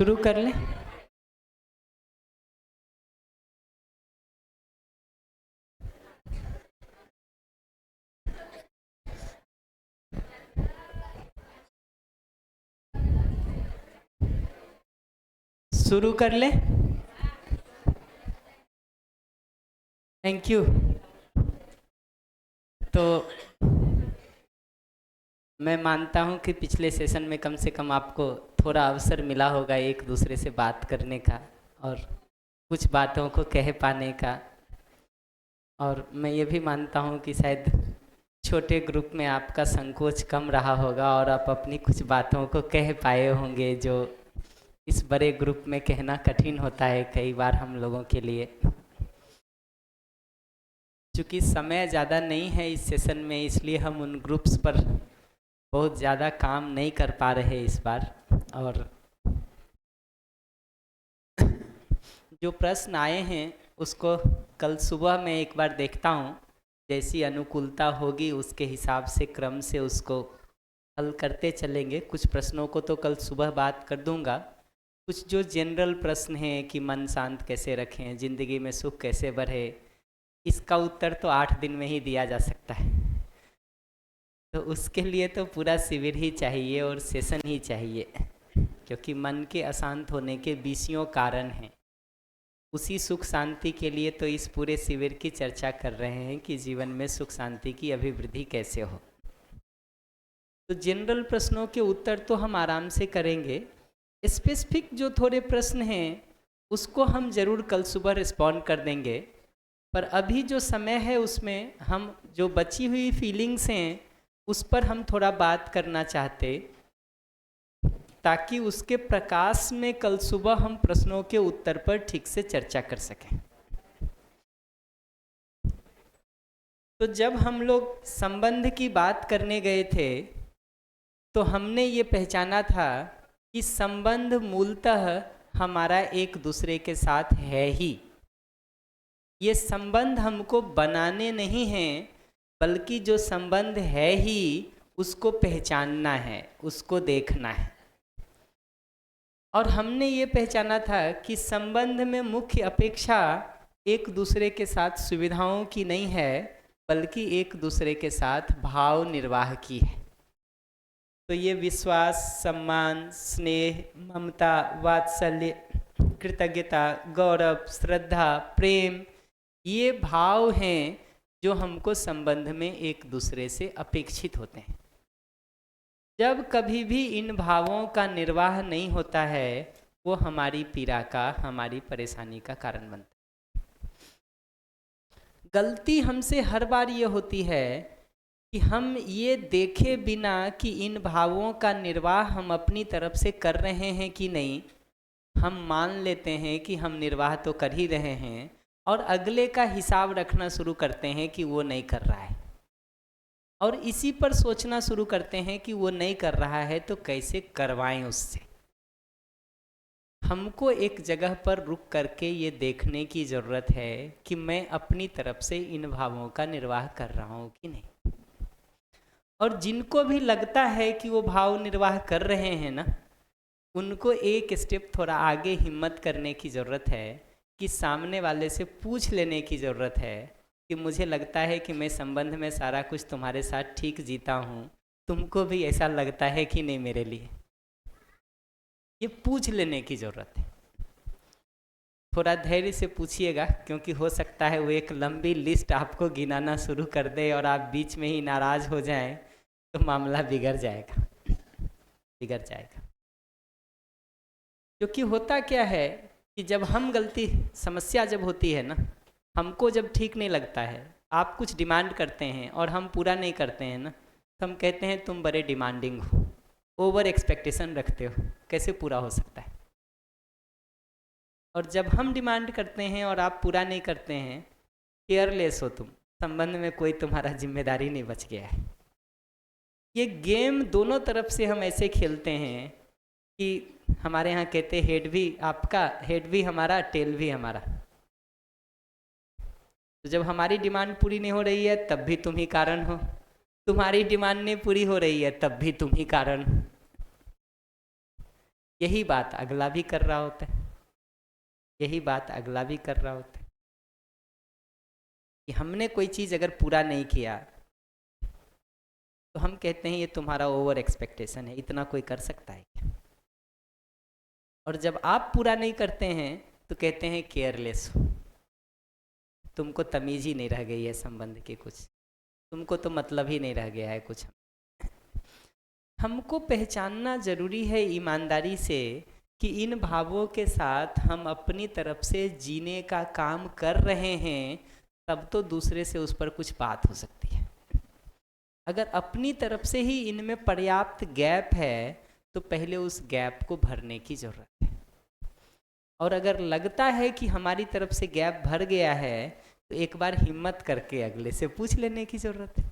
शुरू कर लें। शुरू कर लें। Thank you. तो मैं मानता हूं कि पिछले सेशन में कम से कम आपको थोड़ा अवसर मिला होगा एक दूसरे से बात करने का और कुछ बातों को कह पाने का। और मैं ये भी मानता हूं कि शायद छोटे ग्रुप में आपका संकोच कम रहा होगा और आप अपनी कुछ बातों को कह पाए होंगे जो इस बड़े ग्रुप में कहना कठिन होता है कई बार हम लोगों के लिए। चूँकि समय ज़्यादा नहीं है इस सेशन में, इसलिए हम उन ग्रुप्स पर बहुत ज़्यादा काम नहीं कर पा रहे इस बार। और जो प्रश्न आए हैं उसको कल सुबह मैं एक बार देखता हूँ, जैसी अनुकूलता होगी उसके हिसाब से क्रम से उसको हल करते चलेंगे। कुछ प्रश्नों को तो कल सुबह बात कर दूंगा। कुछ जो जनरल प्रश्न हैं कि मन शांत कैसे रखें, ज़िंदगी में सुख कैसे बढ़े, इसका उत्तर तो 8 दिन में ही दिया जा सकता है। तो उसके लिए तो पूरा शिविर ही चाहिए और सेशन ही चाहिए, क्योंकि मन के अशांत होने के 20 कारण हैं। उसी सुख शांति के लिए तो इस पूरे शिविर की चर्चा कर रहे हैं कि जीवन में सुख शांति की अभिवृद्धि कैसे हो। तो जनरल प्रश्नों के उत्तर तो हम आराम से करेंगे। स्पेसिफिक जो थोड़े प्रश्न हैं उसको हम ज़रूर कल सुबह रिस्पॉन्ड कर देंगे। पर अभी जो समय है उसमें हम जो बची हुई फीलिंग्स हैं उस पर हम थोड़ा बात करना चाहते, ताकि उसके प्रकाश में कल सुबह हम प्रश्नों के उत्तर पर ठीक से चर्चा कर सकें। तो जब हम लोग संबंध की बात करने गए थे तो हमने ये पहचाना था कि संबंध मूलतः हमारा एक दूसरे के साथ है ही। ये संबंध हमको बनाने नहीं हैं, बल्कि जो संबंध है ही उसको पहचानना है, उसको देखना है। और हमने ये पहचाना था कि संबंध में मुख्य अपेक्षा एक दूसरे के साथ सुविधाओं की नहीं है, बल्कि एक दूसरे के साथ भाव निर्वाह की है। तो ये विश्वास, सम्मान, स्नेह, ममता, वात्सल्य, कृतज्ञता, गौरव, श्रद्धा, प्रेम, ये भाव हैं जो हमको संबंध में एक दूसरे से अपेक्षित होते हैं। जब कभी भी इन भावों का निर्वाह नहीं होता है, वो हमारी पीड़ा का, हमारी परेशानी का कारण बनता है। गलती हमसे हर बार ये होती है कि हम ये देखे बिना कि इन भावों का निर्वाह हम अपनी तरफ से कर रहे हैं कि नहीं, हम मान लेते हैं कि हम निर्वाह तो कर ही रहे हैं और अगले का हिसाब रखना शुरू करते हैं कि वो नहीं कर रहा है। और इसी पर सोचना शुरू करते हैं कि वो नहीं कर रहा है तो कैसे करवाएं उससे। हमको एक जगह पर रुक करके ये देखने की ज़रूरत है कि मैं अपनी तरफ से इन भावों का निर्वाह कर रहा हूँ कि नहीं। और जिनको भी लगता है कि वो भाव निर्वाह कर रहे हैं ना, उनको एक स्टेप थोड़ा आगे हिम्मत करने की ज़रूरत है कि सामने वाले से पूछ लेने की ज़रूरत है कि मुझे लगता है कि मैं संबंध में सारा कुछ तुम्हारे साथ ठीक जीता हूँ, तुमको भी ऐसा लगता है कि नहीं मेरे लिए। ये पूछ लेने की ज़रूरत है। थोड़ा धैर्य से पूछिएगा, क्योंकि हो सकता है वो एक लंबी लिस्ट आपको गिनाना शुरू कर दे और आप बीच में ही नाराज़ हो जाएं, तो मामला बिगड़ जाएगा, बिगड़ जाएगा। क्योंकि होता क्या है कि जब हम गलती, समस्या जब होती है ना, हमको जब ठीक नहीं लगता है, आप कुछ डिमांड करते हैं और हम पूरा नहीं करते हैं ना, तो हम कहते हैं तुम बड़े डिमांडिंग हो, ओवर एक्सपेक्टेशन रखते हो, कैसे पूरा हो सकता है। और जब हम डिमांड करते हैं और आप पूरा नहीं करते हैं, केयरलेस हो तुम, संबंध में कोई तुम्हारा जिम्मेदारी नहीं बच गया है। ये गेम दोनों तरफ से हम ऐसे खेलते हैं कि हमारे यहाँ कहते हैं हेड भी आपका, हेड भी हमारा, टेल भी हमारा। तो जब हमारी डिमांड पूरी नहीं हो रही है तब भी तुम ही कारण हो, तुम्हारी डिमांड नहीं पूरी हो रही है तब भी तुम ही कारण हो। यही बात अगला भी कर रहा होता है, यही बात अगला भी कर रहा होता है कि हमने कोई चीज़ अगर पूरा नहीं किया तो हम कहते हैं ये तुम्हारा ओवर एक्सपेक्टेशन है, इतना कोई कर सकता है क्या? और जब आप पूरा नहीं करते हैं तो कहते हैं केयरलेस हो, तुमको तमीज़ ही नहीं रह गई है संबंध की, कुछ तुमको तो मतलब ही नहीं रह गया है कुछ। हमको पहचानना जरूरी है ईमानदारी से कि इन भावों के साथ हम अपनी तरफ से जीने का काम कर रहे हैं, तब तो दूसरे से उस पर कुछ बात हो सकती है। अगर अपनी तरफ से ही इनमें पर्याप्त गैप है तो पहले उस गैप को भरने की ज़रूरत है। और अगर लगता है कि हमारी तरफ से गैप भर गया है तो एक बार हिम्मत करके अगले से पूछ लेने की ज़रूरत है।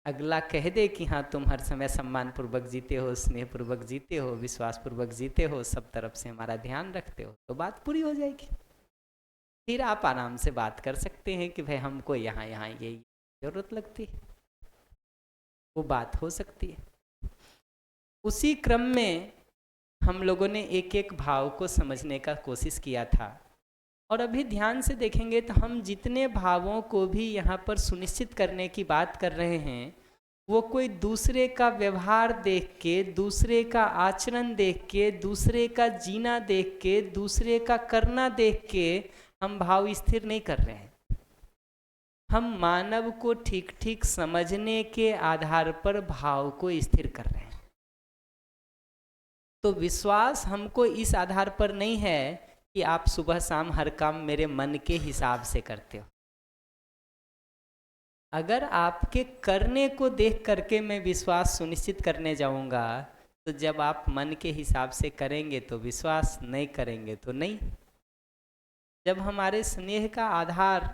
अगला कह दे कि हाँ तुम हर समय सम्मानपूर्वक जीते हो, स्नेहपूर्वक जीते हो, विश्वासपूर्वक जीते हो, सब तरफ से हमारा ध्यान रखते हो, तो बात पूरी हो जाएगी। फिर आप आराम से बात कर सकते हैं कि भाई हमको यहाँ यहाँ ये ज़रूरत लगती है, वो बात हो सकती है। उसी क्रम में हम लोगों ने एक एक भाव को समझने का कोशिश किया था, और अभी ध्यान से देखेंगे तो हम जितने भावों को भी यहाँ पर सुनिश्चित करने की बात कर रहे हैं वो कोई दूसरे का व्यवहार देख के, दूसरे का आचरण देख के, दूसरे का जीना देख के, दूसरे का करना देख के हम भाव स्थिर नहीं कर रहे हैं। हम मानव को ठीक ठीक समझने के आधार पर भाव को स्थिर कर रहे हैं। तो विश्वास हमको इस आधार पर नहीं है कि आप सुबह शाम हर काम मेरे मन के हिसाब से करते हो। अगर आपके करने को देख करके मैं विश्वास सुनिश्चित करने जाऊंगा तो जब आप मन के हिसाब से करेंगे तो विश्वास, नहीं करेंगे तो नहीं। जब हमारे स्नेह का आधार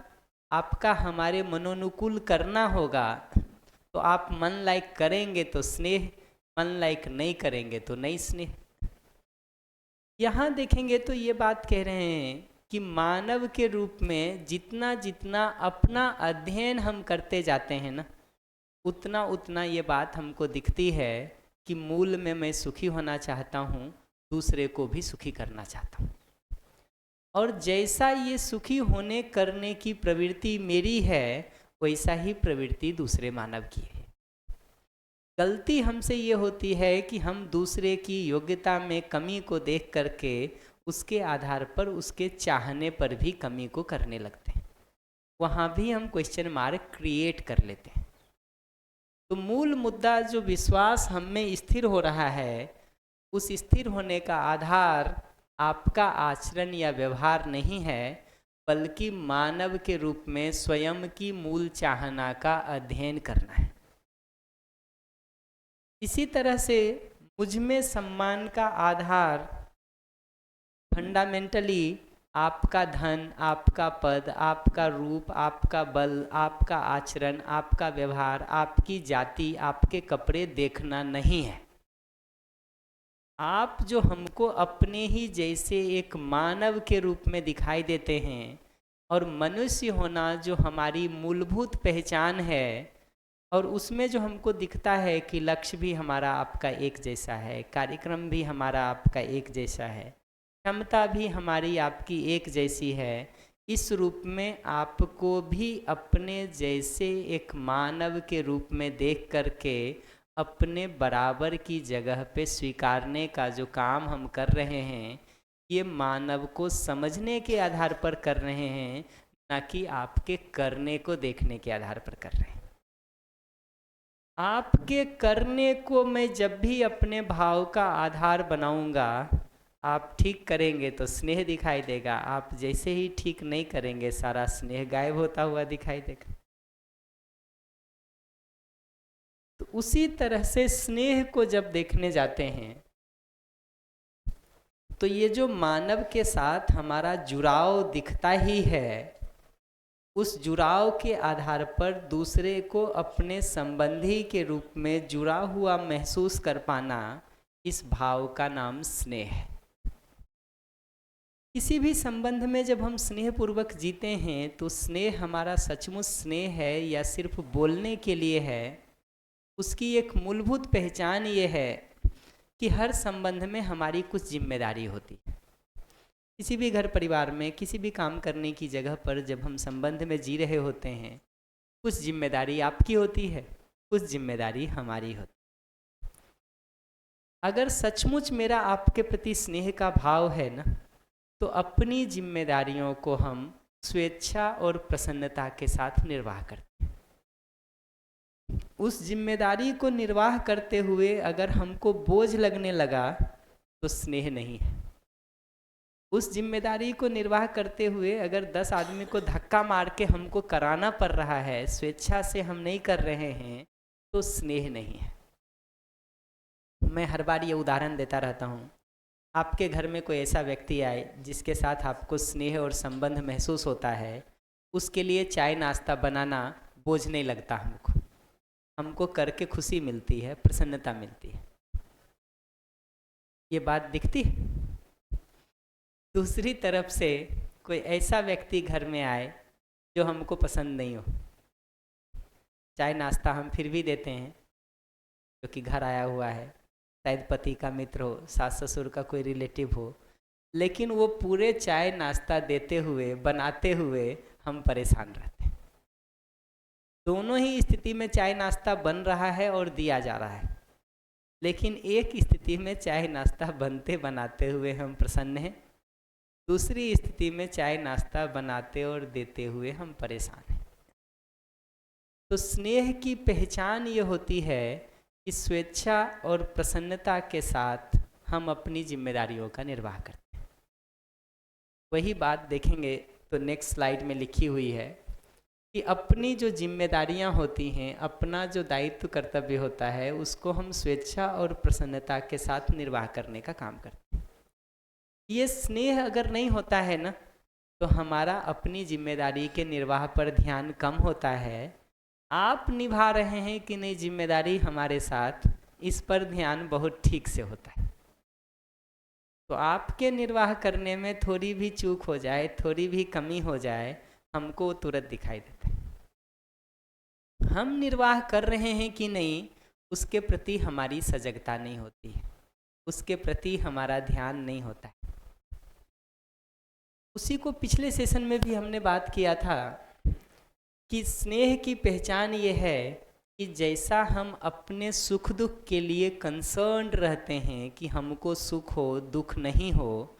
आपका हमारे मनोनुकूल करना होगा तो आप मन लायक करेंगे तो स्नेह, मन लायक नहीं करेंगे तो नहीं स्नेह। यहाँ देखेंगे तो ये बात कह रहे हैं कि मानव के रूप में जितना जितना अपना अध्ययन हम करते जाते हैं ना, उतना उतना ये बात हमको दिखती है कि मूल में मैं सुखी होना चाहता हूँ, दूसरे को भी सुखी करना चाहता हूँ। और जैसा ये सुखी होने करने की प्रवृत्ति मेरी है वैसा ही प्रवृत्ति दूसरे मानव की है। गलती हमसे ये होती है कि हम दूसरे की योग्यता में कमी को देख करके उसके आधार पर उसके चाहने पर भी कमी को करने लगते हैं, वहाँ भी हम क्वेश्चन मार्क क्रिएट कर लेते हैं। तो मूल मुद्दा जो विश्वास हम में स्थिर हो रहा है, उस स्थिर होने का आधार आपका आचरण या व्यवहार नहीं है, बल्कि मानव के रूप में स्वयं की मूल चाहना का अध्ययन करना है। इसी तरह से मुझ में सम्मान का आधार फंडामेंटली आपका धन, आपका पद, आपका रूप, आपका बल, आपका आचरण, आपका व्यवहार, आपकी जाति, आपके कपड़े देखना नहीं है। आप जो हमको अपने ही जैसे एक मानव के रूप में दिखाई देते हैं, और मनुष्य होना जो हमारी मूलभूत पहचान है, और उसमें जो हमको दिखता है कि लक्ष्य भी हमारा आपका एक जैसा है, कार्यक्रम भी हमारा आपका एक जैसा है, क्षमता भी हमारी आपकी एक जैसी है, इस रूप में आपको भी अपने जैसे एक मानव के रूप में देख करके अपने बराबर की जगह पे स्वीकारने का जो काम हम कर रहे हैं, ये मानव को समझने के आधार पर कर रहे हैं, ना कि आपके करने को देखने के आधार पर कर रहे हैं। आपके करने को मैं जब भी अपने भाव का आधार बनाऊंगा, आप ठीक करेंगे तो स्नेह दिखाई देगा, आप जैसे ही ठीक नहीं करेंगे सारा स्नेह गायब होता हुआ दिखाई देगा। तो उसी तरह से स्नेह को जब देखने जाते हैं तो ये जो मानव के साथ हमारा जुड़ाव दिखता ही है, उस जुड़ाव के आधार पर दूसरे को अपने संबंधी के रूप में जुड़ा हुआ महसूस कर पाना, इस भाव का नाम स्नेह है। किसी भी संबंध में जब हम स्नेहपूर्वक जीते हैं तो स्नेह हमारा सचमुच स्नेह है या सिर्फ बोलने के लिए है, उसकी एक मूलभूत पहचान ये है कि हर संबंध में हमारी कुछ जिम्मेदारी होती है। किसी भी घर परिवार में, किसी भी काम करने की जगह पर जब हम संबंध में जी रहे होते हैं, कुछ जिम्मेदारी आपकी होती है, कुछ जिम्मेदारी हमारी होती है। अगर सचमुच मेरा आपके प्रति स्नेह का भाव है ना, तो अपनी जिम्मेदारियों को हम स्वेच्छा और प्रसन्नता के साथ निर्वाह करते हैं। उस जिम्मेदारी को निर्वाह करते हुए अगर हमको बोझ लगने लगा तो स्नेह नहीं है। उस जिम्मेदारी को निर्वाह करते हुए अगर 10 आदमी को धक्का मार के हमको कराना पड़ रहा है, स्वेच्छा से हम नहीं कर रहे हैं, तो स्नेह नहीं है। मैं हर बार ये उदाहरण देता रहता हूँ। आपके घर में कोई ऐसा व्यक्ति आए जिसके साथ आपको स्नेह और संबंध महसूस होता है, उसके लिए चाय नाश्ता बनाना बोझ नहीं लगता हमको करके खुशी मिलती है, प्रसन्नता मिलती है। ये बात दिखती है। दूसरी तरफ से कोई ऐसा व्यक्ति घर में आए जो हमको पसंद नहीं हो, चाय नाश्ता हम फिर भी देते हैं क्योंकि घर आया हुआ है, शायद पति का मित्र हो, सास ससुर का कोई रिलेटिव हो, लेकिन वो पूरे चाय नाश्ता देते हुए, बनाते हुए हम परेशान रहते हैं। दोनों ही स्थिति में चाय नाश्ता बन रहा है और दिया जा रहा है, लेकिन एक स्थिति में चाय नाश्ता बनते बनाते हुए हम प्रसन्न हैं, दूसरी स्थिति में चाय नाश्ता बनाते और देते हुए हम परेशान हैं। तो स्नेह की पहचान ये होती है कि स्वेच्छा और प्रसन्नता के साथ हम अपनी जिम्मेदारियों का निर्वाह करते हैं। वही बात देखेंगे तो नेक्स्ट स्लाइड में लिखी हुई है कि अपनी जो जिम्मेदारियां होती हैं, अपना जो दायित्व कर्तव्य होता है, उसको हम स्वेच्छा और प्रसन्नता के साथ निर्वाह करने का काम करते हैं। ये स्नेह अगर नहीं होता है ना, तो हमारा अपनी जिम्मेदारी के निर्वाह पर ध्यान कम होता है। आप निभा रहे हैं कि नहीं जिम्मेदारी हमारे साथ, इस पर ध्यान बहुत ठीक से होता है। तो आपके निर्वाह करने में थोड़ी भी चूक हो जाए, थोड़ी भी कमी हो जाए, हमको तुरंत दिखाई देता है। हम निर्वाह कर रहे हैं कि नहीं, उसके प्रति हमारी सजगता नहीं होती है, उसके प्रति हमारा ध्यान नहीं होता है। उसी को पिछले सेशन में भी हमने बात किया था कि स्नेह की पहचान ये है कि जैसा हम अपने सुख दुख के लिए कंसर्न्ड रहते हैं कि हमको सुख हो, दुख नहीं हो,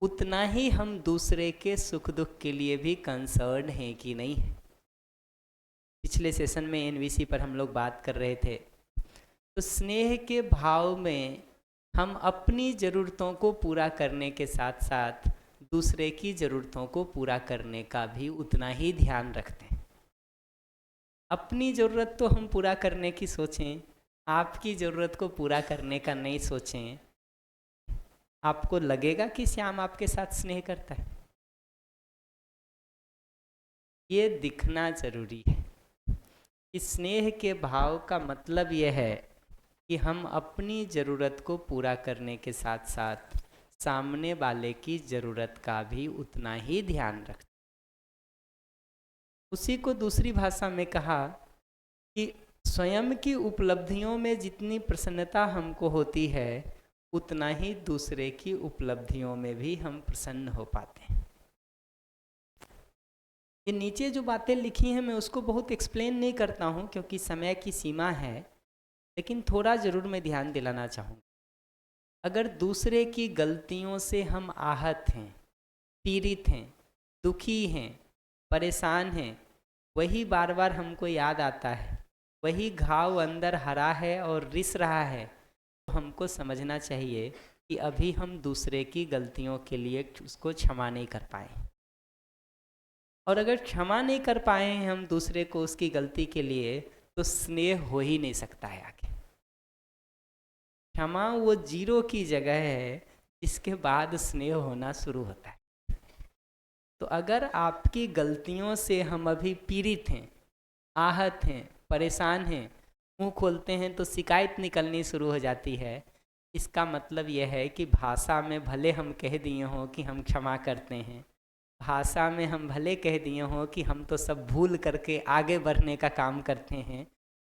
उतना ही हम दूसरे के सुख दुख के लिए भी कंसर्न्ड हैं कि नहीं है। पिछले सेशन में एनवीसी पर हम लोग बात कर रहे थे। तो स्नेह के भाव में हम अपनी ज़रूरतों को पूरा करने के साथ साथ दूसरे की ज़रूरतों को पूरा करने का भी उतना ही ध्यान रखते हैं। अपनी ज़रूरत तो हम पूरा करने की सोचें, आपकी ज़रूरत को पूरा करने का नहीं सोचें। आपको लगेगा कि श्याम आपके साथ स्नेह करता है, ये दिखना जरूरी है। इस स्नेह के भाव का मतलब यह है कि हम अपनी ज़रूरत को पूरा करने के साथ साथ सामने वाले की ज़रूरत का भी उतना ही ध्यान रखते। उसी को दूसरी भाषा में कहा कि स्वयं की उपलब्धियों में जितनी प्रसन्नता हमको होती है, उतना ही दूसरे की उपलब्धियों में भी हम प्रसन्न हो पाते हैं। ये नीचे जो बातें लिखी हैं मैं उसको बहुत एक्सप्लेन नहीं करता हूँ क्योंकि समय की सीमा है, लेकिन थोड़ा ज़रूर मैं ध्यान दिलाना चाहूँगा। अगर दूसरे की गलतियों से हम आहत हैं, पीड़ित हैं, दुखी हैं, परेशान हैं, वही बार बार हमको याद आता है, वही घाव अंदर हरा है और रिस रहा है, तो हमको समझना चाहिए कि अभी हम दूसरे की गलतियों के लिए उसको क्षमा नहीं कर पाए। और अगर क्षमा नहीं कर पाए हैं हम दूसरे को उसकी गलती के लिए, तो स्नेह हो ही नहीं सकता है आगे। क्षमा वो जीरो की जगह है जिसके बाद स्नेह होना शुरू होता है। तो अगर आपकी गलतियों से हम अभी पीड़ित हैं, आहत हैं, परेशान हैं, मुंह खोलते हैं तो शिकायत निकलनी शुरू हो जाती है, इसका मतलब यह है कि भाषा में भले हम कह दिए हों कि हम क्षमा करते हैं, भाषा में हम भले कह दिए हों कि हम तो सब भूल करके आगे बढ़ने का काम करते हैं,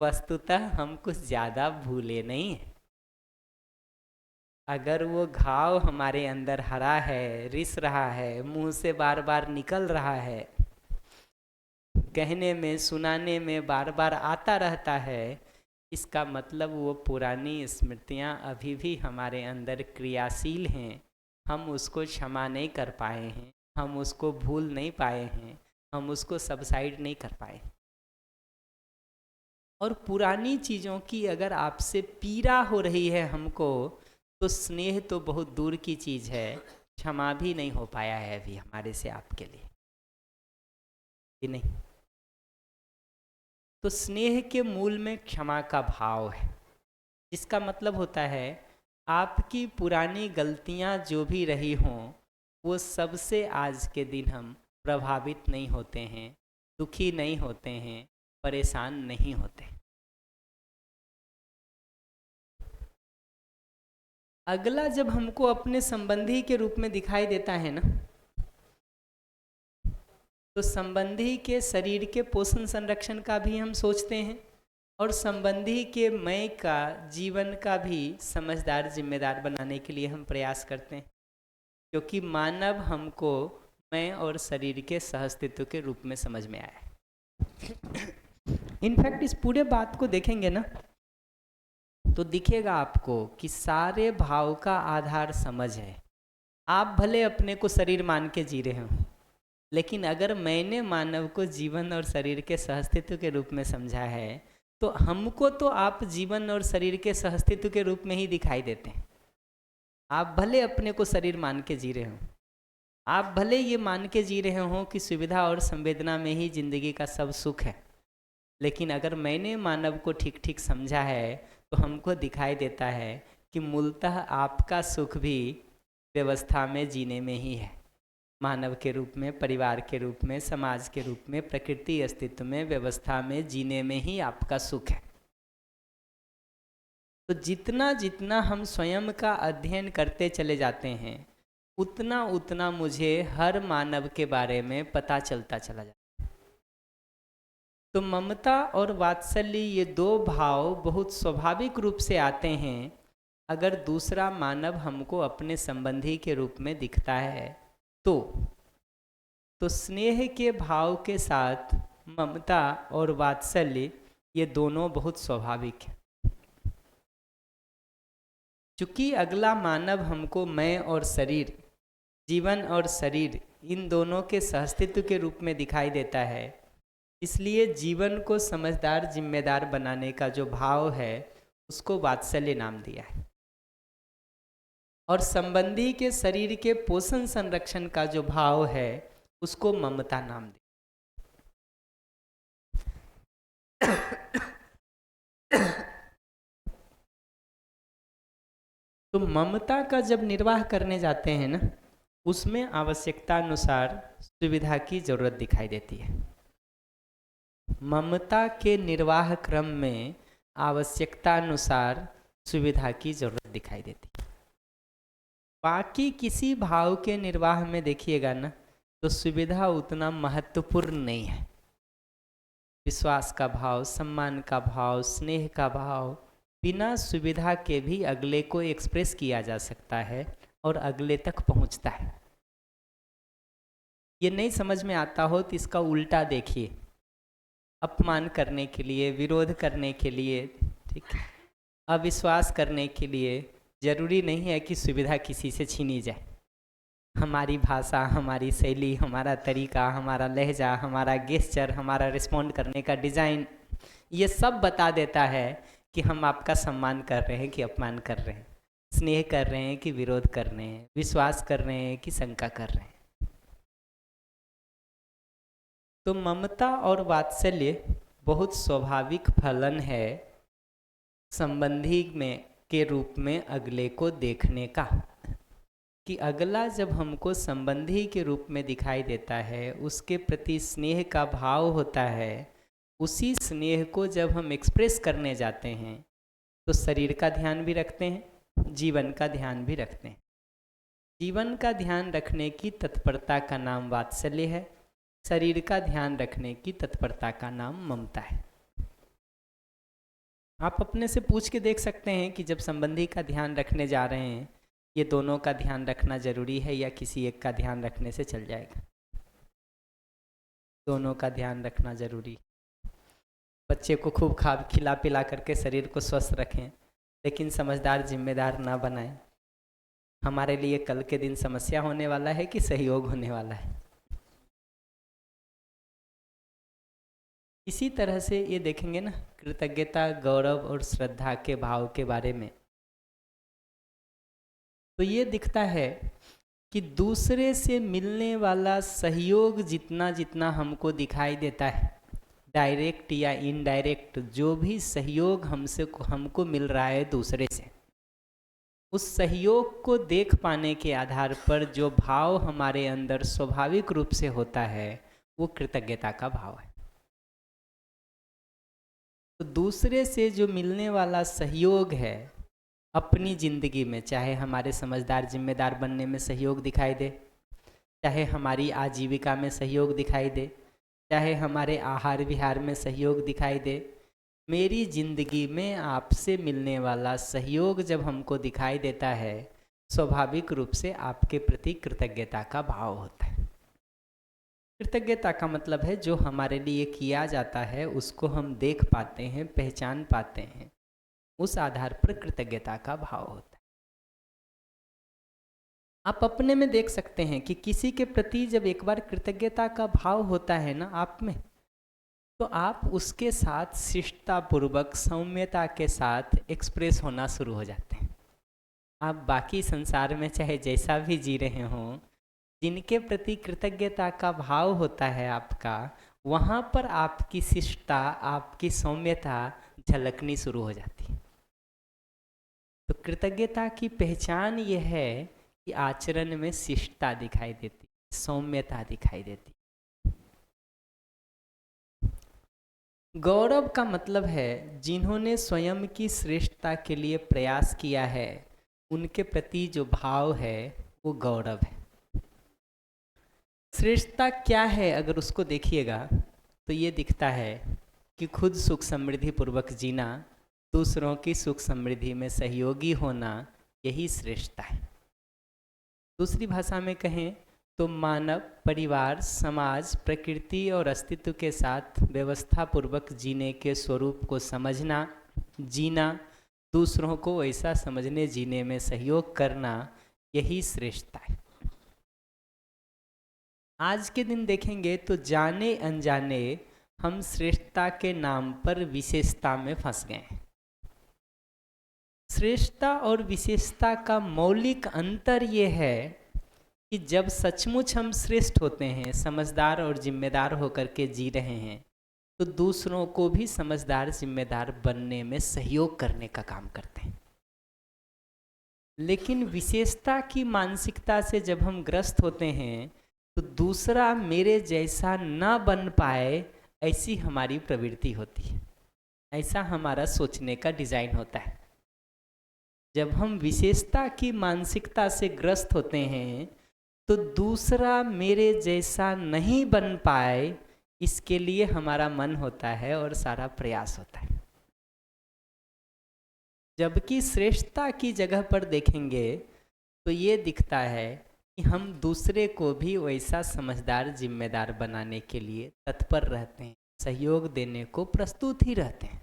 वस्तुतः हम कुछ ज़्यादा भूले नहीं हैं। अगर वो घाव हमारे अंदर हरा है, रिस रहा है, मुंह से बार बार निकल रहा है, कहने में सुनाने में बार बार आता रहता है, इसका मतलब वो पुरानी स्मृतियाँ अभी भी हमारे अंदर क्रियाशील हैं। हम उसको क्षमा नहीं कर पाए हैं, हम उसको भूल नहीं पाए हैं, हम उसको सबसाइड नहीं कर पाए। और पुरानी चीज़ों की अगर आपसे पीड़ा हो रही है हमको, तो स्नेह तो बहुत दूर की चीज़ है, क्षमा भी नहीं हो पाया है अभी हमारे से आपके लिए, कि नहीं? तो स्नेह के मूल में क्षमा का भाव है, जिसका मतलब होता है आपकी पुरानी गलतियां जो भी रही हों, वो सबसे आज के दिन हम प्रभावित नहीं होते हैं, दुखी नहीं होते हैं, परेशान नहीं होते। अगला जब हमको अपने संबंधी के रूप में दिखाई देता है ना, तो संबंधी के शरीर के पोषण संरक्षण का भी हम सोचते हैं, और संबंधी के मैं का जीवन का भी समझदार जिम्मेदार बनाने के लिए हम प्रयास करते हैं, क्योंकि मानव हमको मैं और शरीर के सहअस्तित्व के रूप में समझ में आया है। इनफैक्ट इस पूरे बात को देखेंगे ना, तो दिखेगा आपको कि सारे भाव का आधार समझ है। आप भले अपने को शरीर मान के जी रहे हो, लेकिन अगर मैंने मानव को जीवन और शरीर के सहअस्तित्व के रूप में समझा है, तो हमको तो आप जीवन और शरीर के सहअस्तित्व के रूप में ही दिखाई देते हैं। आप भले अपने को शरीर मान के जी रहे हो, आप भले ये मान के जी रहे हो कि सुविधा और संवेदना में ही जिंदगी का सब सुख है, लेकिन अगर मैंने मानव को ठीक ठीक समझा है, तो हमको दिखाई देता है कि मूलतः आपका सुख भी व्यवस्था में जीने में ही है। मानव के रूप में, परिवार के रूप में, समाज के रूप में, प्रकृति अस्तित्व में, व्यवस्था में जीने में ही आपका सुख है। तो जितना जितना हम स्वयं का अध्ययन करते चले जाते हैं, उतना उतना मुझे हर मानव के बारे में पता चलता चला जाता है। तो ममता और वात्सल्य, ये दो भाव बहुत स्वाभाविक रूप से आते हैं अगर दूसरा मानव हमको अपने संबंधी के रूप में दिखता है। तो स्नेह के भाव के साथ ममता और वात्सल्य, ये दोनों बहुत स्वाभाविक है। चूँकि अगला मानव हमको मैं और शरीर, जीवन और शरीर, इन दोनों के सहअस्तित्व के रूप में दिखाई देता है, इसलिए जीवन को समझदार जिम्मेदार बनाने का जो भाव है, उसको वात्सल्य नाम दिया है, और संबंधी के शरीर के पोषण संरक्षण का जो भाव है, उसको ममता नाम दिया। तो ममता का जब निर्वाह करने जाते हैं ना, उसमें आवश्यकता अनुसार सुविधा की जरूरत दिखाई देती है। ममता के निर्वाह क्रम में आवश्यकता अनुसार सुविधा की जरूरत दिखाई देती है। बाकी किसी भाव के निर्वाह में देखिएगा ना, तो सुविधा उतना महत्वपूर्ण नहीं है। विश्वास का भाव, सम्मान का भाव, स्नेह का भाव बिना सुविधा के भी अगले को एक्सप्रेस किया जा सकता है और अगले तक पहुंचता है। ये नहीं समझ में आता हो तो इसका उल्टा देखिए, अपमान करने के लिए, विरोध करने के लिए, ठीक है, अविश्वास करने के लिए जरूरी नहीं है कि सुविधा किसी से छीनी जाए। हमारी भाषा, हमारी शैली, हमारा तरीका, हमारा लहजा, हमारा गेस्चर, हमारा रिस्पॉन्ड करने का डिज़ाइन, ये सब बता देता है कि हम आपका सम्मान कर रहे हैं कि अपमान कर रहे हैं, स्नेह कर रहे हैं कि विरोध कर रहे हैं, विश्वास कर रहे हैं कि शंका कर रहे हैं। तो ममता और वात्सल्य बहुत स्वाभाविक फलन है संबंधी में के रूप में अगले को देखने का, कि अगला जब हमको संबंधी के रूप में दिखाई देता है, उसके प्रति स्नेह का भाव होता है, उसी स्नेह को जब हम एक्सप्रेस करने जाते हैं, तो शरीर का ध्यान भी रखते हैं, जीवन का ध्यान भी रखते हैं। जीवन का ध्यान रखने की तत्परता का नाम वात्सल्य है, शरीर का ध्यान रखने की तत्परता का नाम ममता है। आप अपने से पूछ के देख सकते हैं कि जब संबंधी का ध्यान रखने जा रहे हैं, ये दोनों का ध्यान रखना जरूरी है या किसी एक का ध्यान रखने से चल जाएगा? दोनों का ध्यान रखना जरूरी। बच्चे को खूब खिला पिला करके शरीर को स्वस्थ रखें, लेकिन समझदार जिम्मेदार ना बनाएं। हमारे लिए कल के दिन समस्या होने वाला है कि सहयोग होने वाला है। इसी तरह से ये देखेंगे ना, कृतज्ञता, गौरव और श्रद्धा के भाव के बारे में, तो ये दिखता है कि दूसरे से मिलने वाला सहयोग जितना जितना हमको दिखाई देता है, डायरेक्ट या इनडायरेक्ट, जो भी सहयोग हमको मिल रहा है दूसरे से, उस सहयोग को देख पाने के आधार पर जो भाव हमारे अंदर स्वाभाविक रूप से होता है वो कृतज्ञता का भाव है। तो दूसरे से जो मिलने वाला सहयोग है अपनी ज़िंदगी में, चाहे हमारे समझदार जिम्मेदार बनने में सहयोग दिखाई दे, चाहे हमारी आजीविका में सहयोग दिखाई दे, चाहे हमारे आहार विहार में सहयोग दिखाई दे, मेरी ज़िंदगी में आपसे मिलने वाला सहयोग जब हमको दिखाई देता है, स्वाभाविक रूप से आपके प्रति कृतज्ञता का भाव होता है। कृतज्ञता का मतलब है जो हमारे लिए किया जाता है उसको हम देख पाते हैं, पहचान पाते हैं, उस आधार पर कृतज्ञता का भाव होता है। आप अपने में देख सकते हैं कि किसी के प्रति जब एक बार कृतज्ञता का भाव होता है ना आप में, तो आप उसके साथ शिष्टतापूर्वक, सौम्यता के साथ एक्सप्रेस होना शुरू हो जाते हैं। आप बाकी संसार में चाहे जैसा भी जी रहे हों, जिनके प्रति कृतज्ञता का भाव होता है आपका, वहाँ पर आपकी शिष्टता, आपकी सौम्यता झलकनी शुरू हो जाती है। तो कृतज्ञता की पहचान ये है कि आचरण में शिष्टता दिखाई देती, सौम्यता दिखाई देती। गौरव का मतलब है जिन्होंने स्वयं की श्रेष्ठता के लिए प्रयास किया है, उनके प्रति जो भाव है वो गौरव है। श्रेष्ठता क्या है अगर उसको देखिएगा तो ये दिखता है कि खुद सुख समृद्धि पूर्वक जीना, दूसरों की सुख समृद्धि में सहयोगी होना, यही श्रेष्ठता है। दूसरी भाषा में कहें तो मानव, परिवार, समाज, प्रकृति और अस्तित्व के साथ व्यवस्था पूर्वक जीने के स्वरूप को समझना, जीना, दूसरों को वैसा समझने जीने में सहयोग करना, यही श्रेष्ठता है। आज के दिन देखेंगे तो जाने अनजाने हम श्रेष्ठता के नाम पर विशेषता में फंस गए हैं। श्रेष्ठता और विशेषता का मौलिक अंतर ये है कि जब सचमुच हम श्रेष्ठ होते हैं, समझदार और जिम्मेदार होकर के जी रहे हैं, तो दूसरों को भी समझदार जिम्मेदार बनने में सहयोग करने का काम करते हैं। लेकिन विशेषता की मानसिकता से जब हम ग्रस्त होते हैं तो दूसरा मेरे जैसा ना बन पाए, ऐसी हमारी प्रवृत्ति होती है, ऐसा हमारा सोचने का डिज़ाइन होता है। जब हम विशेषता की मानसिकता से ग्रस्त होते हैं तो दूसरा मेरे जैसा नहीं बन पाए, इसके लिए हमारा मन होता है और सारा प्रयास होता है। जबकि श्रेष्ठता की जगह पर देखेंगे तो ये दिखता है कि हम दूसरे को भी वैसा समझदार जिम्मेदार बनाने के लिए तत्पर रहते हैं, सहयोग देने को प्रस्तुत ही रहते हैं।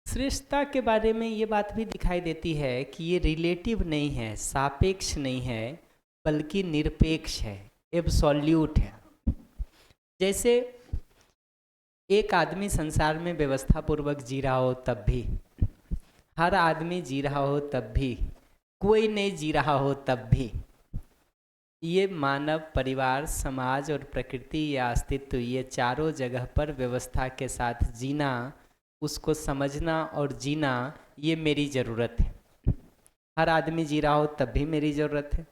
श्रेष्ठता के बारे में ये बात भी दिखाई देती है कि ये रिलेटिव नहीं है, सापेक्ष नहीं है, बल्कि निरपेक्ष है, एब्सोल्यूट है। जैसे एक आदमी संसार में व्यवस्था पूर्वक जी रहा हो तब भी, हर आदमी जी रहा हो तब भी, कोई नहीं जी रहा हो तब भी, ये मानव, परिवार, समाज और प्रकृति या अस्तित्व, ये चारों जगह पर व्यवस्था के साथ जीना, उसको समझना और जीना, ये मेरी ज़रूरत है। हर आदमी जी रहा हो तब भी मेरी ज़रूरत है,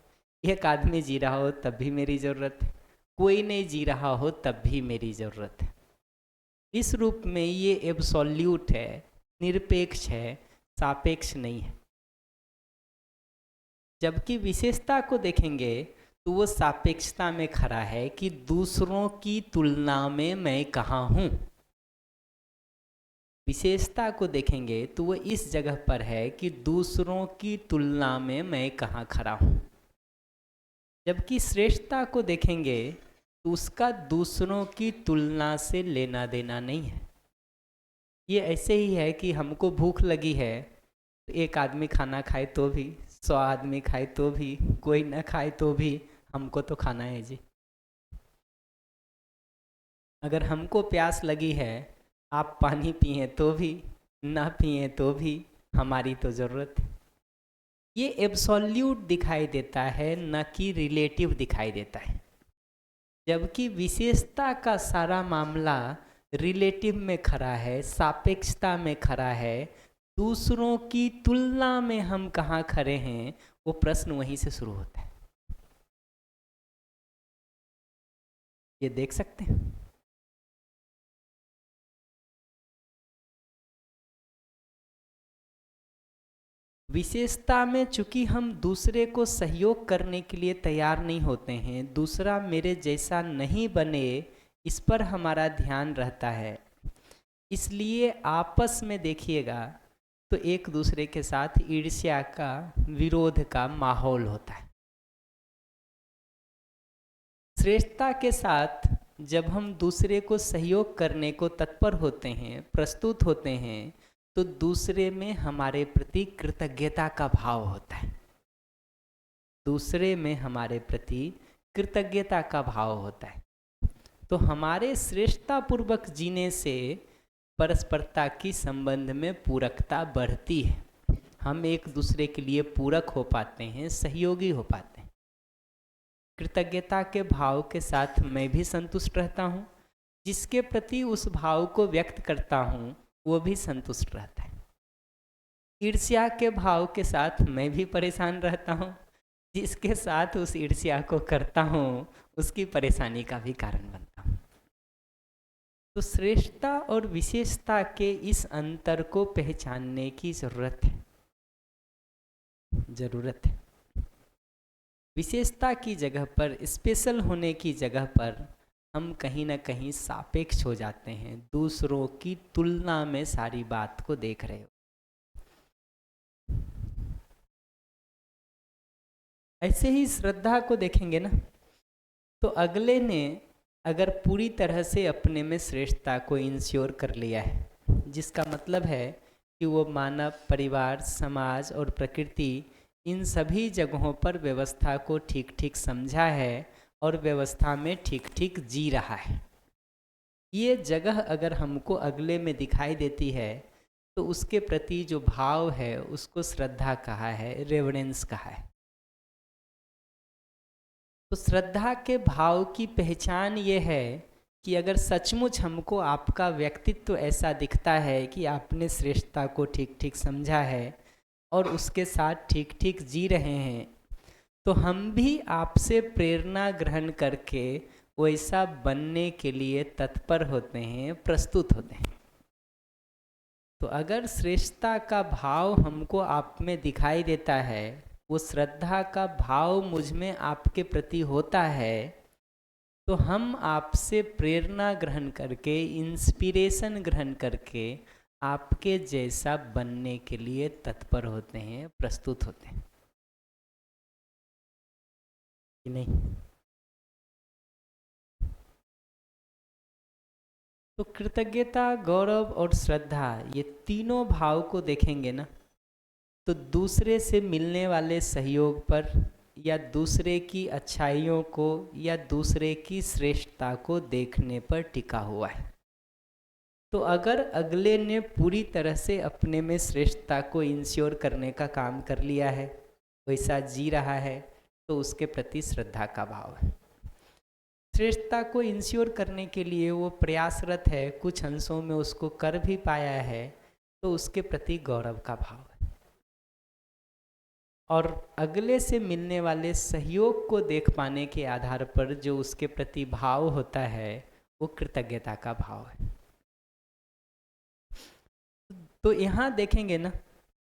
एक आदमी जी रहा हो तब भी मेरी ज़रूरत है, कोई नहीं जी रहा हो तब भी मेरी ज़रूरत है। इस रूप में ये एब्सोल्यूट है, निरपेक्ष है, सापेक्ष नहीं है। जबकि विशेषता को देखेंगे तो वो सापेक्षता में खड़ा है कि दूसरों की तुलना में मैं कहाँ हूँ। विशेषता को देखेंगे तो वो इस जगह पर है कि दूसरों की तुलना में मैं कहाँ खड़ा हूँ। जबकि श्रेष्ठता को देखेंगे तो उसका दूसरों की तुलना से लेना देना नहीं है। ये ऐसे ही है कि हमको भूख लगी है, तो एक आदमी खाना खाए तो भी, 100 आदमी खाए तो भी, कोई ना खाए तो भी हमको तो खाना है जी। अगर हमको प्यास लगी है, आप पानी पिए तो भी, ना पिए तो भी हमारी तो ज़रूरत है। ये एब्सोल्यूट दिखाई देता है, न कि रिलेटिव दिखाई देता है। जबकि विशेषता का सारा मामला रिलेटिव में खड़ा है, सापेक्षता में खड़ा है। दूसरों की तुलना में हम कहाँ खड़े हैं, वो प्रश्न वहीं से शुरू होता है। ये देख सकते हैं। विशेषता में चूंकि हम दूसरे को सहयोग करने के लिए तैयार नहीं होते हैं, दूसरा मेरे जैसा नहीं बने, इस पर हमारा ध्यान रहता है। इसलिए आपस में देखिएगा तो एक दूसरे के साथ ईर्ष्या का, विरोध का माहौल होता है। श्रेष्ठता के साथ जब हम दूसरे को सहयोग करने को तत्पर होते हैं, प्रस्तुत होते हैं, तो दूसरे में हमारे प्रति कृतज्ञता का भाव होता है। दूसरे में हमारे प्रति कृतज्ञता का भाव होता है। तो हमारे श्रेष्ठतापूर्वक जीने से परस्परता की संबंध में पूरकता बढ़ती है। हम एक दूसरे के लिए पूरक हो पाते हैं, सहयोगी हो पाते हैं। कृतज्ञता के भाव के साथ मैं भी संतुष्ट रहता हूँ, जिसके प्रति उस भाव को व्यक्त करता हूँ वो भी संतुष्ट रहता है। ईर्ष्या के भाव के साथ मैं भी परेशान रहता हूँ, जिसके साथ उस ईर्ष्या को करता हूँ उसकी परेशानी का भी कारण बनता हूँ। तो श्रेष्ठता और विशेषता के इस अंतर को पहचानने की ज़रूरत है। विशेषता की जगह पर, स्पेशल होने की जगह पर हम कहीं ना कहीं सापेक्ष हो जाते हैं, दूसरों की तुलना में सारी बात को देख रहे हो। ऐसे ही श्रद्धा को देखेंगे ना, तो अगले ने अगर पूरी तरह से अपने में श्रेष्ठता को इंश्योर कर लिया है, जिसका मतलब है कि वो मानव, परिवार, समाज और प्रकृति, इन सभी जगहों पर व्यवस्था को ठीक ठीक समझा है और व्यवस्था में ठीक ठीक जी रहा है। ये जगह अगर हमको अगले में दिखाई देती है तो उसके प्रति जो भाव है उसको श्रद्धा कहा है, रेवरेंस कहा है। तो श्रद्धा के भाव की पहचान ये है कि अगर सचमुच हमको आपका व्यक्तित्व ऐसा दिखता है कि आपने श्रेष्ठता को ठीक ठीक समझा है और उसके साथ ठीक ठीक जी रहे हैं, तो हम भी आपसे प्रेरणा ग्रहण करके वैसा बनने के लिए तत्पर होते हैं, प्रस्तुत होते हैं। तो अगर श्रेष्ठता का भाव हमको आप में दिखाई देता है, वो श्रद्धा का भाव मुझ में आपके प्रति होता है, तो हम आपसे प्रेरणा ग्रहण करके, इंस्पिरेशन ग्रहण करके आपके जैसा बनने के लिए तत्पर होते हैं, प्रस्तुत होते हैं कि नहीं। तो कृतज्ञता, गौरव और श्रद्धा, ये तीनों भाव को देखेंगे ना, तो दूसरे से मिलने वाले सहयोग पर या दूसरे की अच्छाइयों को या दूसरे की श्रेष्ठता को देखने पर टिका हुआ है। तो अगर अगले ने पूरी तरह से अपने में श्रेष्ठता को इंश्योर करने का काम कर लिया है, वैसा जी रहा है, तो उसके प्रति श्रद्धा का भाव है। श्रेष्ठता को इंश्योर करने के लिए वो प्रयासरत है, कुछ अंशों में उसको कर भी पाया है, तो उसके प्रति गौरव का भाव है। और अगले से मिलने वाले सहयोग को देख पाने के आधार पर जो उसके प्रति भाव होता है वो कृतज्ञता का भाव है। तो यहाँ देखेंगे ना,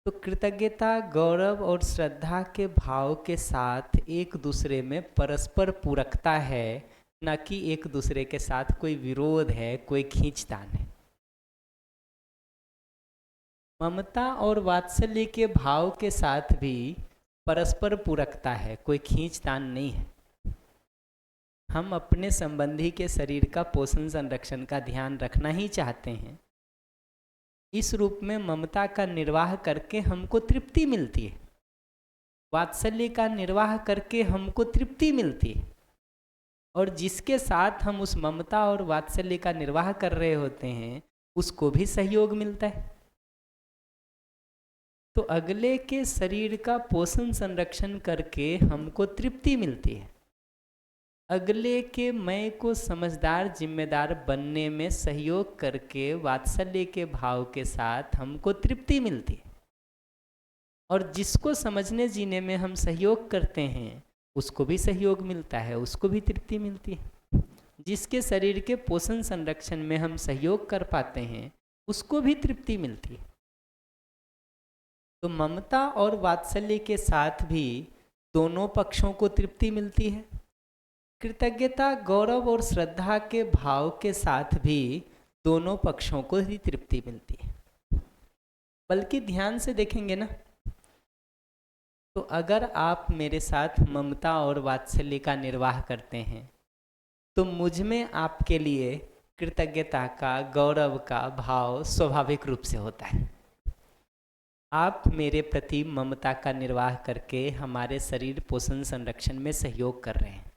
तो कृतज्ञता, गौरव और श्रद्धा के भाव के साथ एक दूसरे में परस्पर पूरकता है, न कि एक दूसरे के साथ कोई विरोध है, कोई खींचतान है। ममता और वात्सल्य के भाव के साथ भी परस्पर पूरकता है, कोई खींचतान नहीं है। हम अपने संबंधी के शरीर का पोषण संरक्षण का ध्यान रखना ही चाहते हैं। इस रूप में ममता का निर्वाह करके हमको तृप्ति मिलती है, वात्सल्य का निर्वाह करके हमको तृप्ति मिलती है, और जिसके साथ हम उस ममता और वात्सल्य का निर्वाह कर रहे होते हैं उसको भी सहयोग मिलता है। तो अगले के शरीर का पोषण संरक्षण करके हमको तृप्ति मिलती है, अगले के मैं को समझदार जिम्मेदार बनने में सहयोग करके वात्सल्य के भाव के साथ हमको तृप्ति मिलती है, और जिसको समझने जीने में हम सहयोग करते हैं उसको भी सहयोग मिलता है, उसको भी तृप्ति मिलती है। जिसके शरीर के पोषण संरक्षण में हम सहयोग कर पाते हैं उसको भी तृप्ति मिलती है। तो ममता और वात्सल्य के साथ भी दोनों पक्षों को तृप्ति मिलती है। कृतज्ञता, गौरव और श्रद्धा के भाव के साथ भी दोनों पक्षों को ही तृप्ति मिलती है। बल्कि ध्यान से देखेंगे ना, तो अगर आप मेरे साथ ममता और वात्सल्य का निर्वाह करते हैं तो मुझ में आपके लिए कृतज्ञता का, गौरव का भाव स्वाभाविक रूप से होता है। आप मेरे प्रति ममता का निर्वाह करके हमारे शरीर पोषण संरक्षण में सहयोग कर रहे हैं,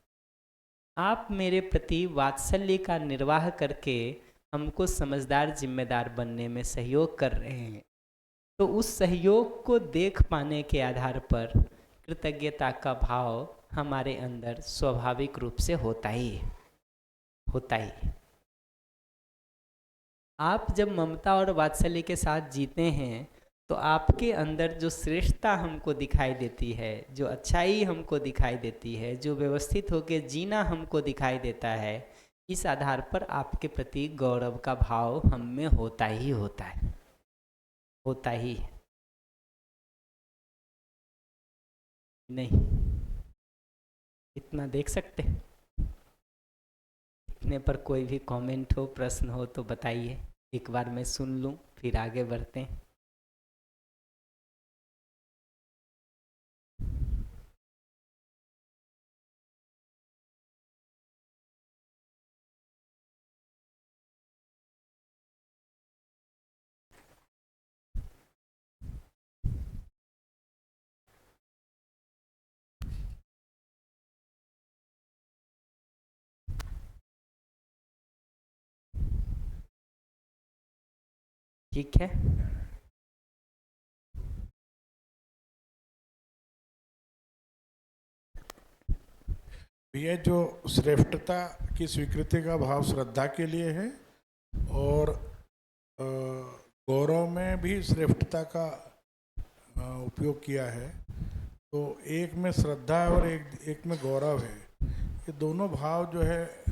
आप मेरे प्रति वात्सल्य का निर्वाह करके हमको समझदार जिम्मेदार बनने में सहयोग कर रहे हैं। तो उस सहयोग को देख पाने के आधार पर कृतज्ञता का भाव हमारे अंदर स्वाभाविक रूप से होता ही है। आप जब ममता और वात्सल्य के साथ जीते हैं तो आपके अंदर जो श्रेष्ठता हमको दिखाई देती है, जो अच्छाई हमको दिखाई देती है, जो व्यवस्थित होकर जीना हमको दिखाई देता है, इस आधार पर आपके प्रति गौरव का भाव हम में होता ही है। नहीं, इतना देख सकते हैं? इतने पर कोई भी कमेंट हो, प्रश्न हो तो बताइए, एक बार मैं सुन लूं, फिर आगे बढ़ते हैं। ठीक है, ये जो श्रेष्ठता की स्वीकृति का भाव श्रद्धा के लिए है, और गौरव में भी श्रेष्ठता का उपयोग किया है। तो एक में श्रद्धा और एक में गौरव है। ये दोनों भाव जो है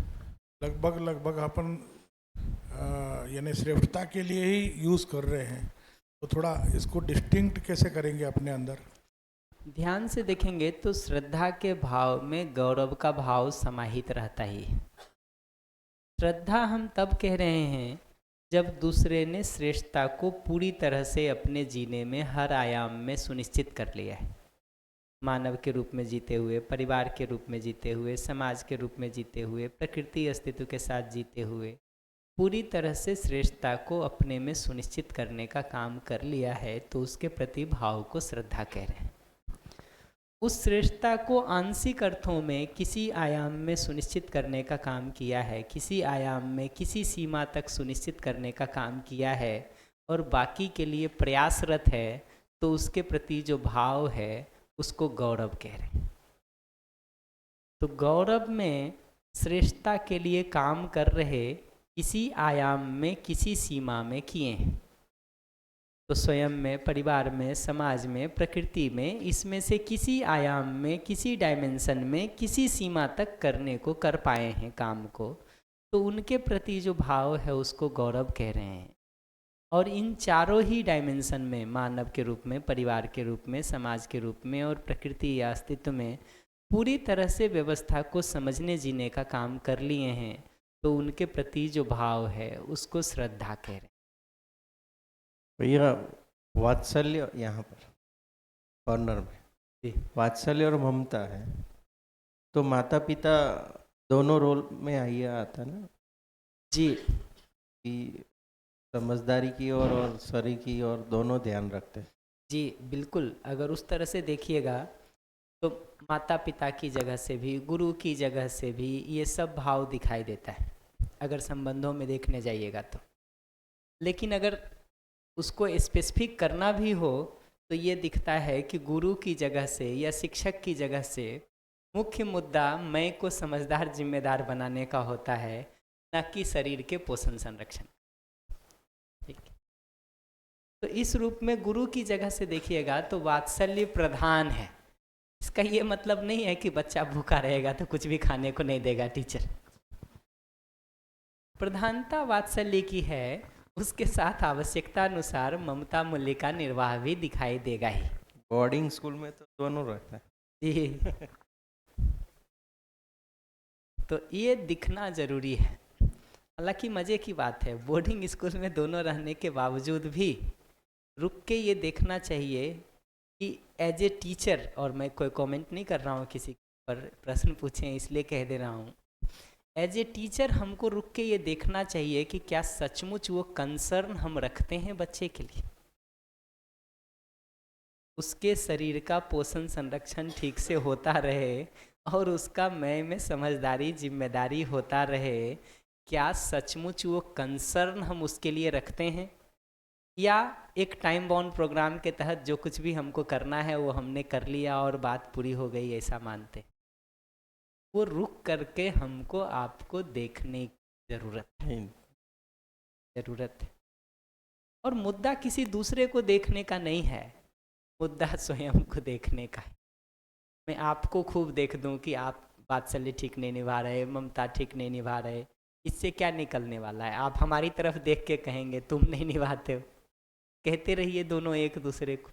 लगभग अपन यानी श्रेष्ठता के लिए ही यूज़ कर रहे हैं। तो थोड़ा इसको डिस्टिंक्ट कैसे करेंगे अपने अंदर? ध्यान से देखेंगे तो श्रद्धा के भाव में गौरव का भाव समाहित रहता ही है। श्रद्धा हम तब कह रहे हैं जब दूसरे ने श्रेष्ठता को पूरी तरह से अपने जीने में हर आयाम में सुनिश्चित कर लिया है। मानव के रूप में जीते हुए, परिवार के रूप में जीते हुए, समाज के रूप में जीते हुए, प्रकृति अस्तित्व के साथ जीते हुए पूरी तरह से श्रेष्ठता को अपने में सुनिश्चित करने का काम कर लिया है, तो उसके प्रति भाव को श्रद्धा कह रहे हैं। उस श्रेष्ठता को आंशिक अर्थों में किसी आयाम में सुनिश्चित करने का काम किया है, किसी आयाम में किसी सीमा तक सुनिश्चित करने का काम किया है, और बाकी के लिए प्रयासरत है, तो उसके प्रति जो भाव है उसको गौरव कह रहे हैं। तो गौरव में श्रेष्ठता के लिए काम कर रहे किसी आयाम में, किसी सीमा में किए हैं, तो स्वयं में, परिवार में, समाज में, प्रकृति में, इसमें से किसी आयाम में, किसी डायमेंशन में, किसी सीमा तक करने को कर पाए हैं काम को, तो उनके प्रति जो भाव है उसको गौरव कह रहे हैं। और इन चारों ही डायमेंशन में, मानव के रूप में, परिवार के रूप में, समाज के रूप में और प्रकृति या अस्तित्व में पूरी तरह से व्यवस्था को समझने जीने का काम कर लिए हैं, तो उनके प्रति जो भाव है उसको श्रद्धा कह रहे हैं। भैया वात्सल्य यहाँ पर कॉर्नर में जी वात्सल्य और ममता है, तो माता पिता दोनों रोल में आइए आता ना, जी कि समझदारी की और सरी की और दोनों ध्यान रखते हैं। जी बिल्कुल, अगर उस तरह से देखिएगा तो माता पिता की जगह से भी, गुरु की जगह से भी ये सब भाव दिखाई देता है अगर संबंधों में देखने जाइएगा तो। लेकिन अगर उसको स्पेसिफिक करना भी हो तो ये दिखता है कि गुरु की जगह से या शिक्षक की जगह से मुख्य मुद्दा मैं को समझदार जिम्मेदार बनाने का होता है, न कि शरीर के पोषण संरक्षण। ठीक, तो इस रूप में गुरु की जगह से देखिएगा तो वात्सल्य प्रधान है। इसका ये मतलब नहीं है कि बच्चा भूखा रहेगा तो कुछ भी खाने को नहीं देगा टीचर। प्रधानता वात्सल्य की है, उसके साथ आवश्यकता अनुसार ममता मूल्य का निर्वाह भी दिखाई देगा ही। बोर्डिंग स्कूल में तो दोनों रहता है। जी तो ये दिखना जरूरी है। हालांकि मज़े की बात है, बोर्डिंग स्कूल में दोनों रहने के बावजूद भी रुक के ये देखना चाहिए कि एज ए टीचर, और मैं कोई कमेंट नहीं कर रहा हूँ किसी पर, प्रश्न पूछें इसलिए कह दे रहा हूँ, एज ए टीचर हमको रुक के ये देखना चाहिए कि क्या सचमुच वो कंसर्न हम रखते हैं बच्चे के लिए, उसके शरीर का पोषण संरक्षण ठीक से होता रहे और उसका मैं में समझदारी जिम्मेदारी होता रहे। क्या सचमुच वो कंसर्न हम उसके लिए रखते हैं, या एक टाइम बाउंड प्रोग्राम के तहत जो कुछ भी हमको करना है वो हमने कर लिया और बात पूरी हो गई ऐसा मानते। वो रुक करके हमको आपको देखने की ज़रूरत है। और मुद्दा किसी दूसरे को देखने का नहीं है, मुद्दा स्वयं को देखने का है। मैं आपको खूब देख दूं कि आप वात्सल्य ठीक नहीं निभा रहे, ममता ठीक नहीं निभा रहे, इससे क्या निकलने वाला है? आप हमारी तरफ देख के कहेंगे तुम नहीं निभाते हो। कहते रहिए दोनों एक दूसरे को।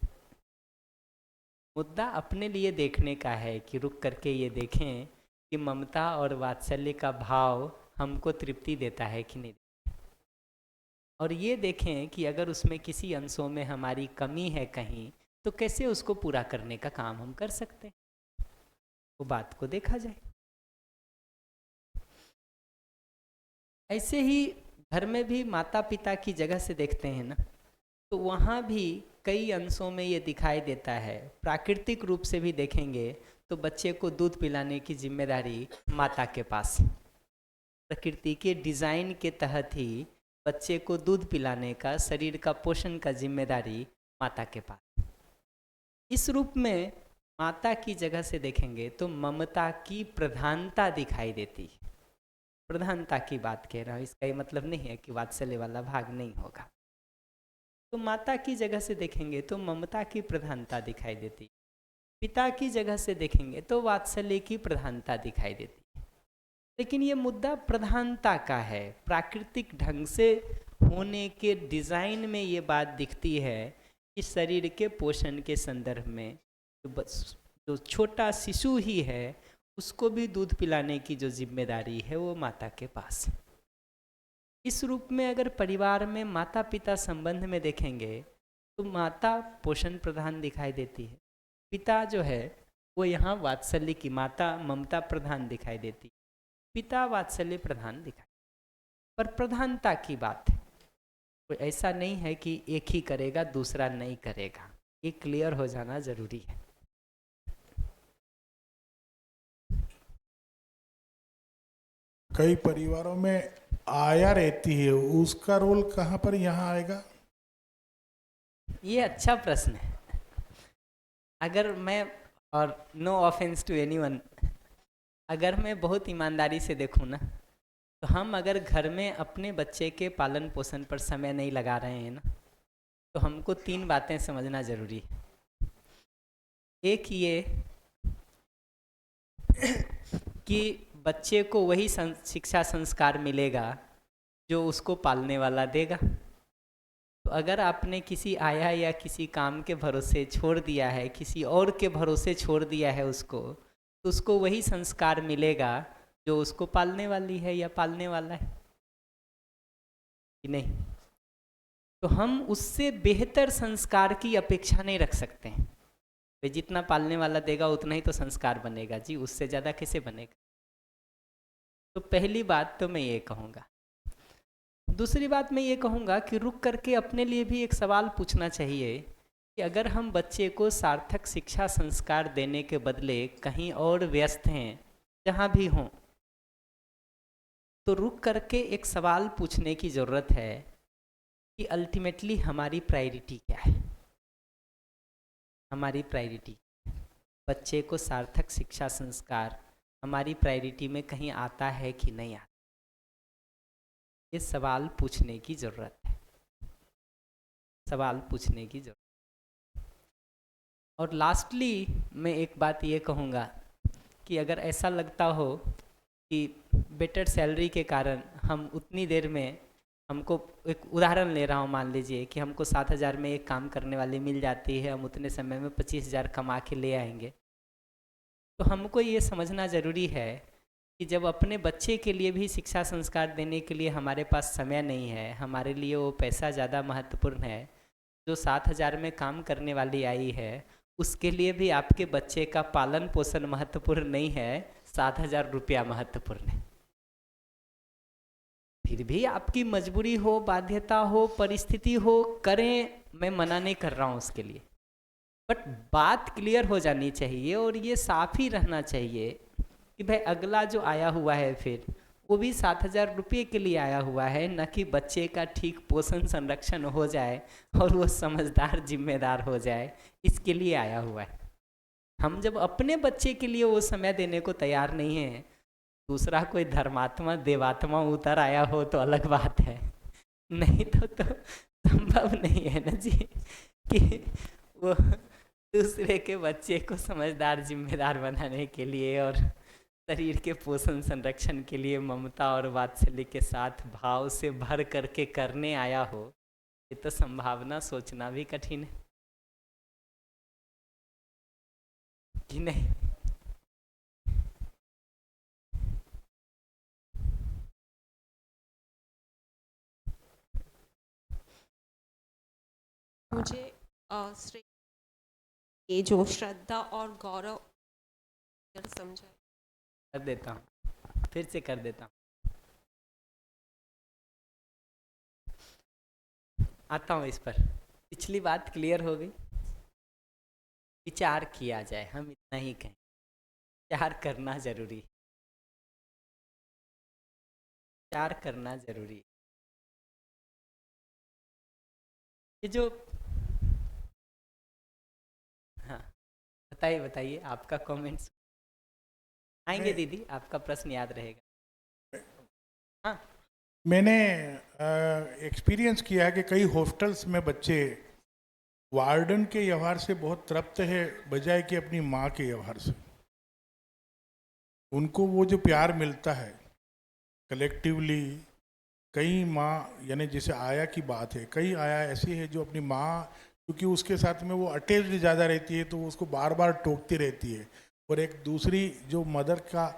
मुद्दा अपने लिए देखने का है कि रुक करके ये देखें कि ममता और वात्सल्य का भाव हमको तृप्ति देता है कि नहीं, और ये देखें कि अगर उसमें किसी अंशों में हमारी कमी है कहीं, तो कैसे उसको पूरा करने का काम हम कर सकते हैं, वो बात को देखा जाए। ऐसे ही घर में भी माता पिता की जगह से देखते हैं ना, तो वहाँ भी कई अंशों में ये दिखाई देता है। प्राकृतिक रूप से भी देखेंगे तो बच्चे को दूध पिलाने की जिम्मेदारी माता के पास है। प्रकृति के डिज़ाइन के तहत ही बच्चे को दूध पिलाने का, शरीर का पोषण का जिम्मेदारी माता के पास। इस रूप में माता की जगह से देखेंगे तो ममता की प्रधानता दिखाई देती है। प्रधानता की बात कह रहा हूँ, इसका ये मतलब नहीं है कि वात्सल्य वाला भाग नहीं होगा। तो माता की जगह से देखेंगे तो ममता की प्रधानता दिखाई देती, पिता की जगह से देखेंगे तो वात्सल्य की प्रधानता दिखाई देती। लेकिन ये मुद्दा प्रधानता का है। प्राकृतिक ढंग से होने के डिज़ाइन में ये बात दिखती है कि शरीर के पोषण के संदर्भ में जो छोटा शिशु ही है उसको भी दूध पिलाने की जो जिम्मेदारी है वो माता के पास है। इस रूप में अगर परिवार में माता पिता संबंध में देखेंगे तो माता पोषण प्रधान दिखाई देती है, पिता जो है वो यहाँ वात्सल्य की, माता ममता प्रधान दिखाई देती, पिता वात्सल्य प्रधान दिखाई। पर प्रधानता की बात है, कोई ऐसा नहीं है कि एक ही करेगा दूसरा नहीं करेगा, ये क्लियर हो जाना जरूरी है। कई परिवारों में आया रहती है, उसका रोल कहाँ पर यहाँ आएगा? ये अच्छा प्रश्न है। अगर मैं, और नो ऑफेंस टू एनीवन, अगर मैं बहुत ईमानदारी से देखूँ ना, तो हम अगर घर में अपने बच्चे के पालन पोषण पर समय नहीं लगा रहे हैं ना, तो हमको 3 बातें समझना जरूरी है। एक ये कि बच्चे को वही शिक्षा संस्कार मिलेगा जो उसको पालने वाला देगा। तो अगर आपने किसी आया या किसी काम के भरोसे छोड़ दिया है, किसी और के भरोसे छोड़ दिया है उसको, तो उसको वही संस्कार मिलेगा जो उसको पालने वाली है या पालने वाला है कि नहीं। तो हम उससे बेहतर संस्कार की अपेक्षा नहीं रख सकते हैं। वे जितना पालने वाला देगा उतना ही तो संस्कार बनेगा जी, उससे ज़्यादा कैसे बनेगा। तो पहली बात तो मैं ये कहूँगा। दूसरी बात मैं ये कहूँगा कि रुक करके अपने लिए भी एक सवाल पूछना चाहिए कि अगर हम बच्चे को सार्थक शिक्षा संस्कार देने के बदले कहीं और व्यस्त हैं, जहाँ भी हों, तो रुक करके एक सवाल पूछने की ज़रूरत है कि अल्टीमेटली हमारी प्रायोरिटी क्या है। हमारी प्रायोरिटी बच्चे को सार्थक शिक्षा संस्कार हमारी प्रायोरिटी में कहीं आता है कि नहीं आता, ये सवाल पूछने की ज़रूरत है। सवाल पूछने की ज़रूरत। और लास्टली मैं एक बात ये कहूँगा कि अगर ऐसा लगता हो कि बेटर सैलरी के कारण हम उतनी देर में, हमको एक उदाहरण ले रहा हूँ, मान लीजिए कि हमको 7,000 में एक काम करने वाली मिल जाती है, हम उतने समय में 25,000 कमा के ले आएंगे, तो हमको ये समझना ज़रूरी है कि जब अपने बच्चे के लिए भी शिक्षा संस्कार देने के लिए हमारे पास समय नहीं है, हमारे लिए वो पैसा ज़्यादा महत्वपूर्ण है, जो 7,000 में काम करने वाली आई है उसके लिए भी आपके बच्चे का पालन पोषण महत्वपूर्ण नहीं है, 7,000 रुपया महत्वपूर्ण है। फिर भी आपकी मजबूरी हो, बाध्यता हो, परिस्थिति हो, करें, मैं मना नहीं कर रहा हूँ उसके लिए, बट बात क्लियर हो जानी चाहिए और ये साफ ही रहना चाहिए कि भाई अगला जो आया हुआ है फिर वो भी 7,000 रुपये के लिए आया हुआ है, न कि बच्चे का ठीक पोषण संरक्षण हो जाए और वो समझदार जिम्मेदार हो जाए, इसके लिए आया हुआ है। हम जब अपने बच्चे के लिए वो समय देने को तैयार नहीं है, दूसरा कोई धर्मात्मा देवात्मा उतर आया हो तो अलग बात है, नहीं तो संभव नहीं है ना जी कि वो दूसरे के बच्चे को समझदार जिम्मेदार बनाने के लिए और शरीर के पोषण संरक्षण के लिए ममता और वात्सल्य के साथ भाव से भर करके करने आया हो, ये तो संभावना सोचना भी कठिन है कि नहीं। मुझे ये जो श्रद्धा और गौरव समझा कर देता हूँ, फिर से कर देता हूँ, आता हूँ इस पर। पिछली बात क्लियर हो गई। विचार किया जाए, हम इतना ही कहें, विचार करना जरूरी है, विचार करना जरूरी है। ये जो, हाँ बताइए बताइए, आपका कमेंट्स आएंगे दीदी, आपका प्रश्न याद रहेगा। हाँ, मैंने एक्सपीरियंस किया है कि कई हॉस्टल्स में बच्चे वार्डन के व्यवहार से बहुत तृप्त है बजाय कि अपनी माँ के व्यवहार से। उनको वो जो प्यार मिलता है कलेक्टिवली, कई माँ, यानी जैसे आया की बात है, कई आया ऐसी है जो अपनी माँ, क्योंकि उसके साथ में वो अटैच्ड ज़्यादा रहती है तो वो उसको बार बार टोकती रहती है, और एक दूसरी जो मदर का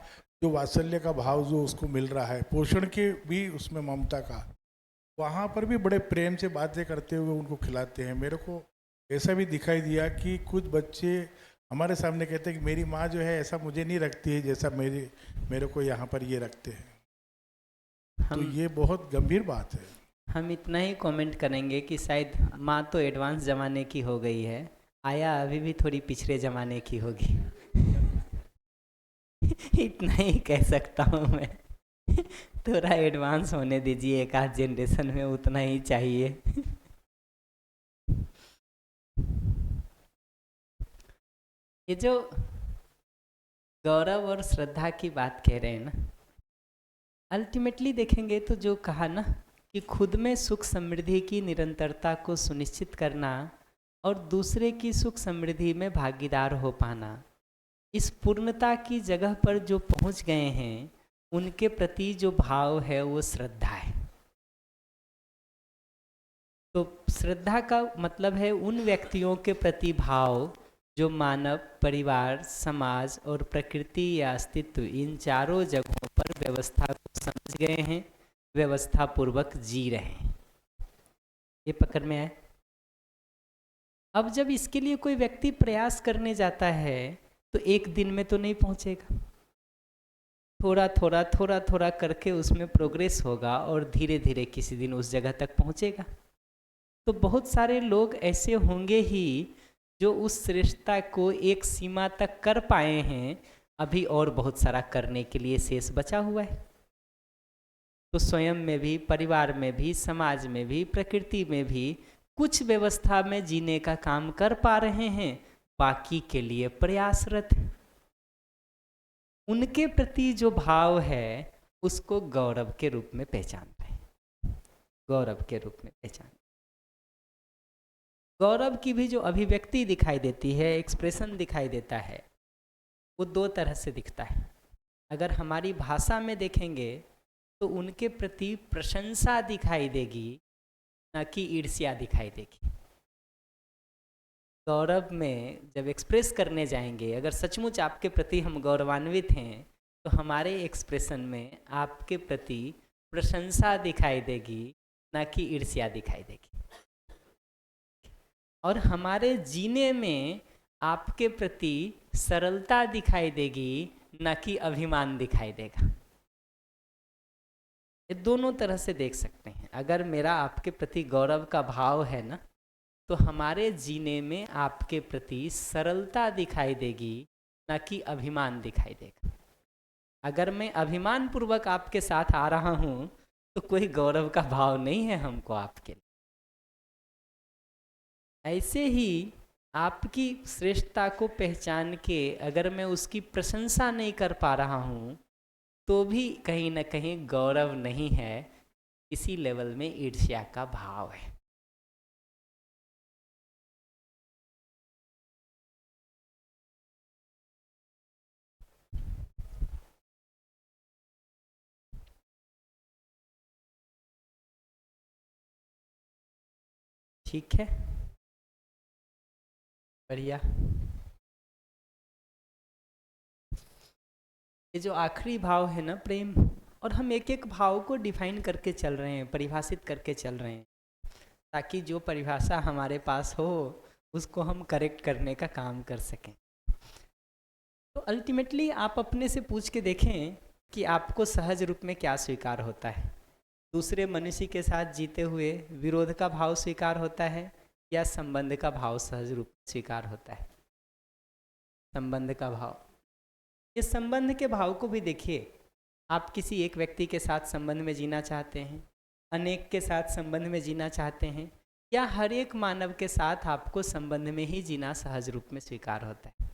जो वात्सल्य का भाव जो उसको मिल रहा है, पोषण के भी उसमें ममता का, वहाँ पर भी बड़े प्रेम से बातें करते हुए उनको खिलाते हैं। मेरे को ऐसा भी दिखाई दिया कि कुछ बच्चे हमारे सामने कहते हैं कि मेरी माँ जो है ऐसा मुझे नहीं रखती है जैसा मेरे को यहाँ पर ये रखते हैं। तो ये बहुत गंभीर बात है। हम इतना ही कमेंट करेंगे कि शायद माँ तो एडवांस ज़माने की हो गई है, आया अभी भी थोड़ी पिछड़े ज़माने की होगी। इतना ही कह सकता हूँ मैं। थोड़ा एडवांस होने दीजिए, एक आध जनरेशन में उतना ही चाहिए। ये जो गौरव और श्रद्धा की बात कह रहे हैं ना, अल्टीमेटली देखेंगे तो जो कहा ना कि खुद में सुख समृद्धि की निरंतरता को सुनिश्चित करना और दूसरे की सुख समृद्धि में भागीदार हो पाना, इस पूर्णता की जगह पर जो पहुंच गए हैं उनके प्रति जो भाव है वो श्रद्धा है। तो श्रद्धा का मतलब है उन व्यक्तियों के प्रति भाव जो मानव, परिवार, समाज और प्रकृति या अस्तित्व, इन चारों जगहों पर व्यवस्था को समझ गए हैं, व्यवस्था पूर्वक जी रहे हैं। ये पकड़ में आए। अब जब इसके लिए कोई व्यक्ति प्रयास करने जाता है तो एक दिन में तो नहीं पहुंचेगा, थोड़ा थोड़ा थोड़ा थोड़ा करके उसमें प्रोग्रेस होगा और धीरे धीरे किसी दिन उस जगह तक पहुंचेगा। तो बहुत सारे लोग ऐसे होंगे ही जो उस श्रेष्ठता को एक सीमा तक कर पाए हैं, अभी और बहुत सारा करने के लिए शेष बचा हुआ है। तो स्वयं में भी, परिवार में भी, समाज में भी, प्रकृति में भी कुछ व्यवस्था में जीने का काम कर पा रहे हैं, बाकी के लिए प्रयासरत हैं। उनके प्रति जो भाव है उसको गौरव के रूप में पहचान रहे हैं, गौरव के रूप में पहचान। गौरव की भी जो अभिव्यक्ति दिखाई देती है, एक्सप्रेशन दिखाई देता है, वो दो तरह से दिखता है। अगर हमारी भाषा में देखेंगे तो उनके प्रति प्रशंसा दिखाई देगी, न कि ईर्ष्या दिखाई देगी। गौरव में जब एक्सप्रेस करने जाएंगे, अगर सचमुच आपके प्रति हम गौरवान्वित हैं तो हमारे एक्सप्रेशन में आपके प्रति प्रशंसा दिखाई देगी, न कि ईर्ष्या दिखाई देगी। और हमारे जीने में आपके प्रति सरलता दिखाई देगी, न कि अभिमान दिखाई देगा। ये दोनों तरह से देख सकते हैं। अगर मेरा आपके प्रति गौरव का भाव है ना, तो हमारे जीने में आपके प्रति सरलता दिखाई देगी, न कि अभिमान दिखाई देगा। अगर मैं अभिमान पूर्वक आपके साथ आ रहा हूँ तो कोई गौरव का भाव नहीं है हमको आपके लिए। ऐसे ही आपकी श्रेष्ठता को पहचान के अगर मैं उसकी प्रशंसा नहीं कर पा रहा हूँ तो भी कहीं ना कहीं गौरव नहीं है, इसी लेवल में ईर्ष्या का भाव है। ठीक है, बढ़िया। ये जो आखिरी भाव है ना, प्रेम, और हम एक एक भाव को डिफाइन करके चल रहे हैं, परिभाषित करके चल रहे हैं, ताकि जो परिभाषा हमारे पास हो उसको हम करेक्ट करने का काम कर सकें। तो अल्टीमेटली आप अपने से पूछ के देखें कि आपको सहज रूप में क्या स्वीकार होता है। दूसरे मनुष्य के साथ जीते हुए विरोध का भाव स्वीकार होता है या संबंध का भाव सहज रूप में स्वीकार होता है? संबंध का भाव। इस संबंध के भाव को भी देखिए। आप किसी एक व्यक्ति के साथ संबंध में जीना चाहते हैं, अनेक के साथ संबंध में जीना चाहते हैं, या हर एक मानव के साथ आपको संबंध में ही जीना सहज रूप में स्वीकार होता है?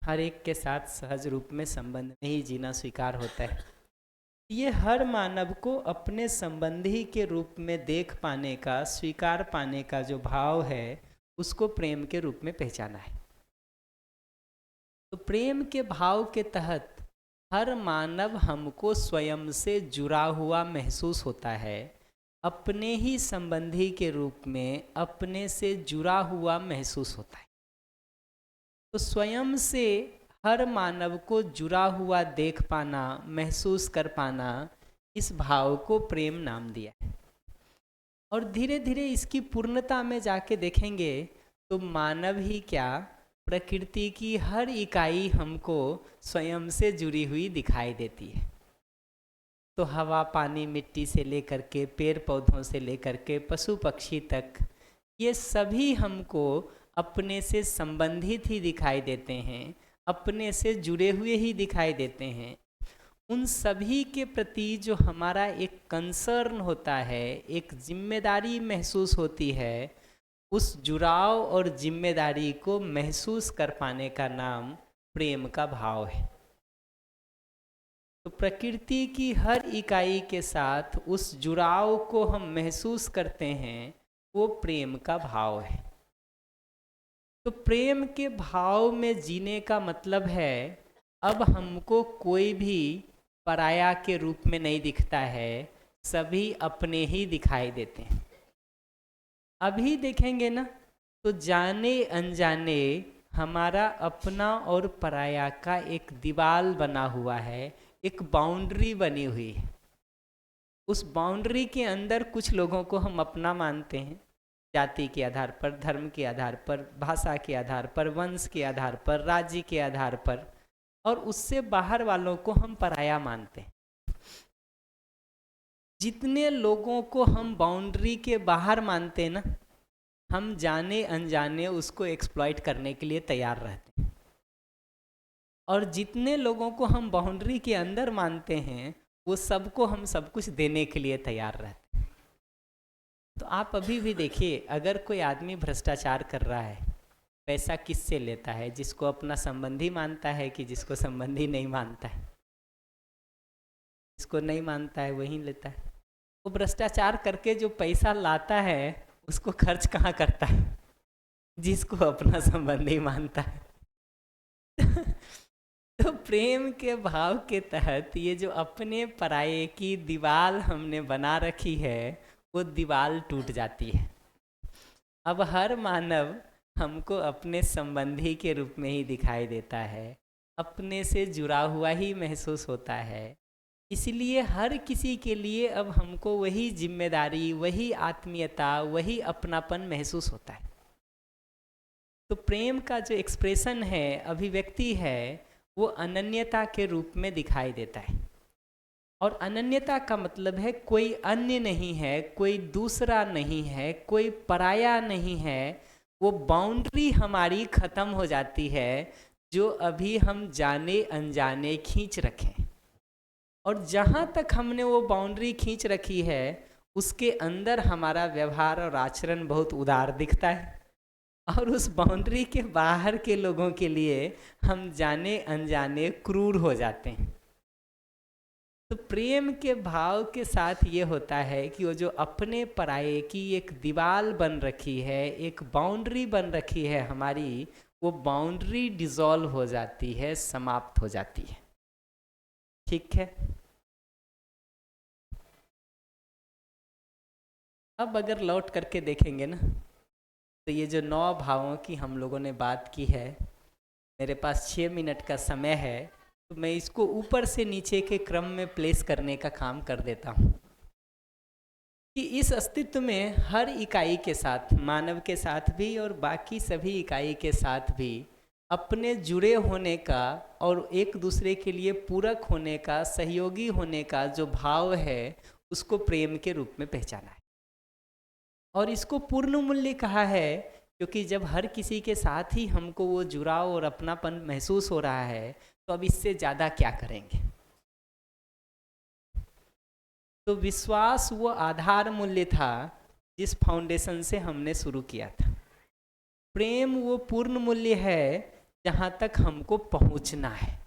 हर एक के साथ सहज रूप में संबंध में ही जीना स्वीकार होता है। ये हर मानव को अपने संबंधी के रूप में देख पाने का, स्वीकार पाने का जो भाव है, उसको प्रेम के रूप में पहचाना है। तो प्रेम के भाव के तहत हर मानव हमको स्वयं से जुड़ा हुआ महसूस होता है, अपने ही संबंधी के रूप में अपने से जुड़ा हुआ महसूस होता है। तो स्वयं से हर मानव को जुड़ा हुआ देख पाना, महसूस कर पाना, इस भाव को प्रेम नाम दिया है। और धीरे धीरे इसकी पूर्णता में जाके देखेंगे तो मानव ही क्या, प्रकृति की हर इकाई हमको स्वयं से जुड़ी हुई दिखाई देती है। तो हवा, पानी, मिट्टी से लेकर के पेड़ पौधों से लेकर के पशु पक्षी तक, ये सभी हमको अपने से संबंधित ही दिखाई देते हैं, अपने से जुड़े हुए ही दिखाई देते हैं। उन सभी के प्रति जो हमारा एक कंसर्न होता है, एक जिम्मेदारी महसूस होती है, उस जुड़ाव और जिम्मेदारी को महसूस कर पाने का नाम प्रेम का भाव है। तो प्रकृति की हर इकाई के साथ उस जुड़ाव को हम महसूस करते हैं, वो प्रेम का भाव है। तो प्रेम के भाव में जीने का मतलब है अब हमको कोई भी पराया के रूप में नहीं दिखता है, सभी अपने ही दिखाई देते हैं। अभी देखेंगे ना तो जाने अनजाने हमारा अपना और पराया का एक दीवार बना हुआ है, एक बाउंड्री बनी हुई है। उस बाउंड्री के अंदर कुछ लोगों को हम अपना मानते हैं, जाति के आधार पर, धर्म के आधार पर, भाषा के आधार पर, वंश के आधार पर, राज्य के आधार पर, और उससे बाहर वालों को हम पराया मानते हैं। जितने लोगों को हम बाउंड्री के बाहर मानते हैं ना, हम जाने अनजाने उसको एक्सप्लॉइट करने के लिए तैयार रहते हैं। और जितने लोगों को हम बाउंड्री के अंदर मानते हैं, वो सबको हम सब कुछ देने के लिए तैयार रहते हैं। तो आप अभी भी देखिए, अगर कोई आदमी भ्रष्टाचार कर रहा है, पैसा किससे लेता है? जिसको अपना संबंधी मानता है कि जिसको संबंधी नहीं मानता है? जिसको नहीं मानता है वही लेता है। वो भ्रष्टाचार करके जो पैसा लाता है उसको खर्च कहाँ करता है? जिसको अपना संबंधी मानता है। तो प्रेम के भाव के तहत ये जो अपने पराये की दीवार हमने बना रखी है, वो दीवार टूट जाती है। अब हर मानव हमको अपने संबंधी के रूप में ही दिखाई देता है, अपने से जुड़ा हुआ ही महसूस होता है। इसलिए हर किसी के लिए अब हमको वही जिम्मेदारी, वही आत्मीयता, वही अपनापन महसूस होता है। तो प्रेम का जो एक्सप्रेशन है, अभिव्यक्ति है, वो अनन्यता के रूप में दिखाई देता है। और अनन्यता का मतलब है कोई अन्य नहीं है, कोई दूसरा नहीं है, कोई पराया नहीं है। वो बाउंड्री हमारी ख़त्म हो जाती है जो अभी हम जाने अनजाने खींच रखें। और जहाँ तक हमने वो बाउंड्री खींच रखी है, उसके अंदर हमारा व्यवहार और आचरण बहुत उदार दिखता है। और उस बाउंड्री के बाहर के लोगों के लिए हम जाने अनजाने क्रूर हो जाते हैं। तो प्रेम के भाव के साथ ये होता है कि वो जो अपने पराये की एक दीवार बन रखी है, एक बाउंड्री बन रखी है हमारी, वो बाउंड्री डिसॉल्व हो जाती है, समाप्त हो जाती है। ठीक है। अब अगर लौट करके देखेंगे ना, तो ये जो 9 भावों की हम लोगों ने बात की है, मेरे पास 6 मिनट का समय है, तो मैं इसको ऊपर से नीचे के क्रम में प्लेस करने का काम कर देता हूँ कि इस अस्तित्व में हर इकाई के साथ, मानव के साथ भी और बाकी सभी इकाई के साथ भी, अपने जुड़े होने का और एक दूसरे के लिए पूरक होने का, सहयोगी होने का जो भाव है, उसको प्रेम के रूप में पहचाना है। और इसको पूर्ण मूल्य कहा है, क्योंकि जब हर किसी के साथ ही हमको वो जुड़ाव और अपनापन महसूस हो रहा है, तो अब इससे ज़्यादा क्या करेंगे। तो विश्वास वो आधार मूल्य था जिस फाउंडेशन से हमने शुरू किया था। प्रेम वो पूर्ण मूल्य है जहाँ तक हमको पहुँचना है।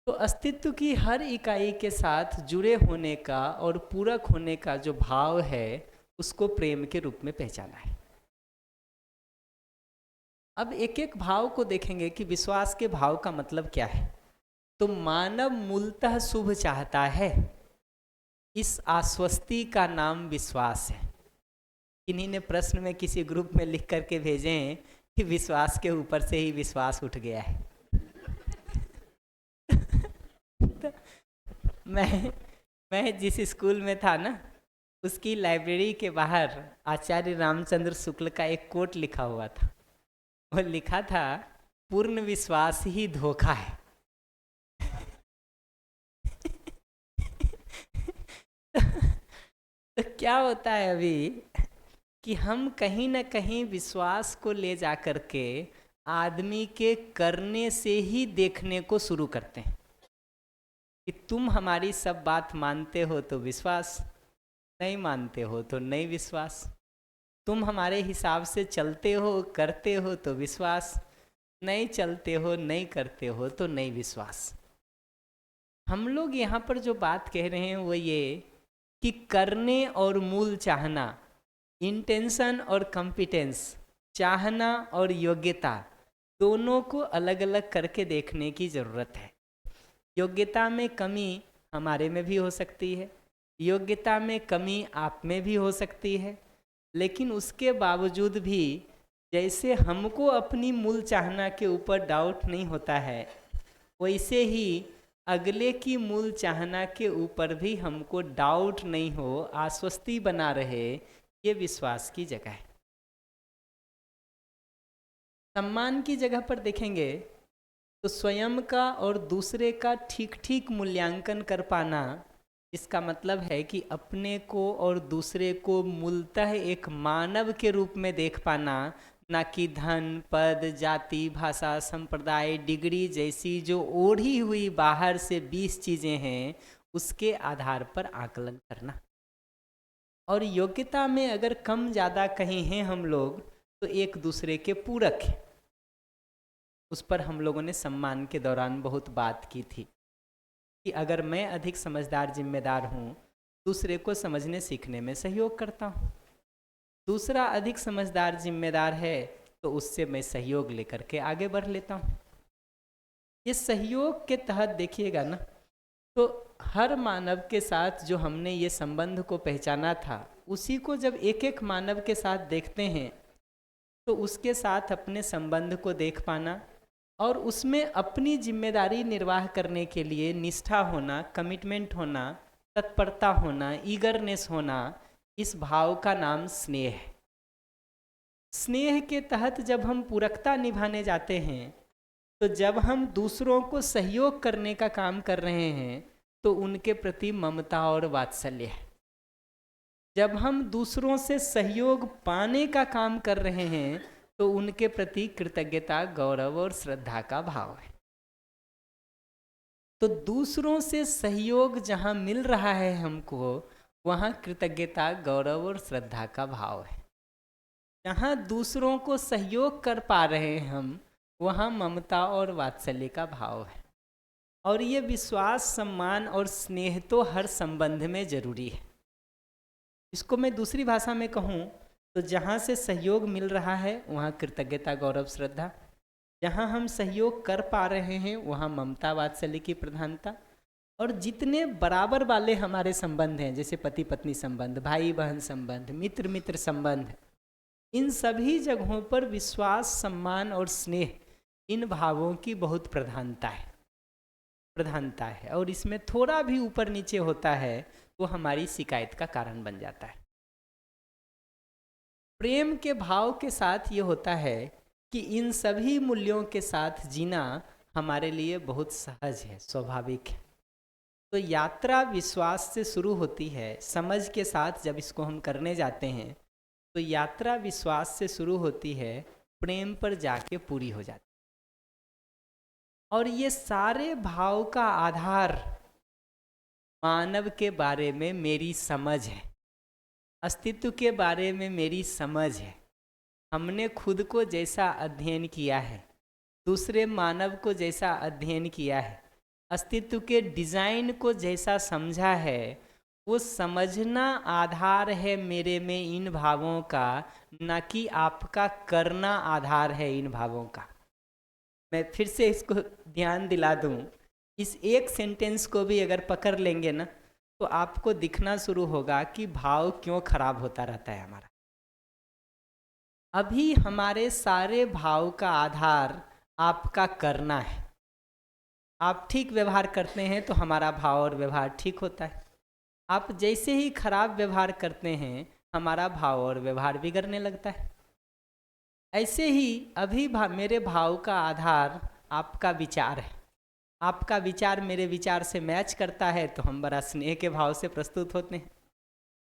तो अस्तित्व की हर इकाई के साथ जुड़े होने का और पूरक होने का जो भाव है, उसको प्रेम के रूप में पहचाना है। अब एक एक भाव को देखेंगे कि विश्वास के भाव का मतलब क्या है। तो मानव मूलतः शुभ चाहता है, इस आश्वस्ति का नाम विश्वास है। इन्हीं ने प्रश्न में किसी ग्रुप में लिख करके भेजे हैं कि विश्वास के ऊपर से ही विश्वास उठ गया है। तो मैं जिस स्कूल में था ना, उसकी लाइब्रेरी के बाहर आचार्य रामचंद्र शुक्ल का एक कोट लिखा हुआ था। वो लिखा था, पूर्ण विश्वास ही धोखा है। तो क्या होता है अभी कि हम कहीं ना कहीं विश्वास को ले जा कर के आदमी के करने से ही देखने को शुरू करते हैं कि तुम हमारी सब बात मानते हो तो विश्वास, नहीं मानते हो तो नहीं विश्वास। तुम हमारे हिसाब से चलते हो, करते हो तो विश्वास, नहीं चलते हो, नहीं करते हो तो नहीं विश्वास। हम लोग यहाँ पर जो बात कह रहे हैं वो ये कि करने और मूल चाहना, इंटेंशन और कॉम्पिटेंस, चाहना और योग्यता, दोनों को अलग अलग करके देखने की ज़रूरत है। योग्यता में कमी हमारे में भी हो सकती है, योग्यता में कमी आप में भी हो सकती है, लेकिन उसके बावजूद भी जैसे हमको अपनी मूल चाहना के ऊपर डाउट नहीं होता है, वैसे ही अगले की मूल चाहना के ऊपर भी हमको डाउट नहीं हो, आश्वस्ति बना रहे, ये विश्वास की जगह है। सम्मान की जगह पर देखेंगे तो स्वयं का और दूसरे का ठीक ठीक मूल्यांकन कर पाना, इसका मतलब है कि अपने को और दूसरे को मूलतः एक मानव के रूप में देख पाना, ना कि धन, पद, जाति, भाषा, संप्रदाय, डिग्री जैसी जो ओढ़ी हुई बाहर से 20 चीज़ें हैं उसके आधार पर आकलन करना। और योग्यता में अगर कम ज़्यादा कहीं हैं हम लोग तो एक दूसरे के पूरक हैं। उस पर हम लोगों ने सम्मान के दौरान बहुत बात की थी कि अगर मैं अधिक समझदार जिम्मेदार हूँ, दूसरे को समझने सीखने में सहयोग करता हूँ, दूसरा अधिक समझदार जिम्मेदार है तो उससे मैं सहयोग लेकर के आगे बढ़ लेता हूँ। ये सहयोग के तहत देखिएगा ना, तो हर मानव के साथ जो हमने ये संबंध को पहचाना था, उसी को जब एक एक मानव के साथ देखते हैं तो उसके साथ अपने संबंध को देख पाना और उसमें अपनी जिम्मेदारी निर्वाह करने के लिए निष्ठा होना, कमिटमेंट होना, तत्परता होना, ईगरनेस होना, इस भाव का नाम स्नेह है। स्नेह के तहत जब हम पूरकता निभाने जाते हैं, तो जब हम दूसरों को सहयोग करने का काम कर रहे हैं तो उनके प्रति ममता और वात्सल्य है। जब हम दूसरों से सहयोग पाने का काम कर रहे हैं तो उनके प्रति कृतज्ञता, गौरव और श्रद्धा का भाव है। तो दूसरों से सहयोग जहाँ मिल रहा है हमको, वहाँ कृतज्ञता, गौरव और श्रद्धा का भाव है। जहाँ दूसरों को सहयोग कर पा रहे हैं हम, वहाँ ममता और वात्सल्य का भाव है। और ये विश्वास, सम्मान और स्नेह तो हर संबंध में जरूरी है। इसको मैं दूसरी भाषा में कहूँ तो जहाँ से सहयोग मिल रहा है वहाँ कृतज्ञता, गौरव, श्रद्धा। जहाँ हम सहयोग कर पा रहे हैं वहाँ ममता, वात्सल्य की प्रधानता। और जितने बराबर वाले हमारे संबंध हैं, जैसे पति पत्नी संबंध, भाई बहन संबंध, मित्र मित्र संबंध, इन सभी जगहों पर विश्वास, सम्मान और स्नेह, इन भावों की बहुत प्रधानता है। और इसमें थोड़ा भी ऊपर नीचे होता है वो हमारी शिकायत का कारण बन जाता है। प्रेम के भाव के साथ ये होता है कि इन सभी मूल्यों के साथ जीना हमारे लिए बहुत सहज है, स्वाभाविक है। तो यात्रा विश्वास से शुरू होती है। समझ के साथ जब इसको हम करने जाते हैं तो यात्रा विश्वास से शुरू होती है, प्रेम पर जाके पूरी हो जाती है। और ये सारे भाव का आधार मानव के बारे में मेरी समझ है, अस्तित्व के बारे में मेरी समझ है। हमने खुद को जैसा अध्ययन किया है, दूसरे मानव को जैसा अध्ययन किया है, अस्तित्व के डिज़ाइन को जैसा समझा है, वो समझना आधार है मेरे में इन भावों का, ना कि आपका करना आधार है इन भावों का। मैं फिर से इसको ध्यान दिला दूं, इस एक सेंटेंस को भी अगर पकड़ लेंगे ना तो आपको दिखना शुरू होगा कि भाव क्यों खराब होता रहता है हमारा। अभी हमारे सारे भाव का आधार आपका करना है। आप ठीक व्यवहार करते हैं तो हमारा भाव और व्यवहार ठीक होता है। आप जैसे ही खराब व्यवहार करते हैं हमारा भाव और व्यवहार बिगड़ने लगता है। ऐसे ही अभी मेरे भाव का आधार आपका विचार है। आपका विचार मेरे विचार से मैच करता है तो हम बड़ा स्नेह के भाव से प्रस्तुत होते हैं।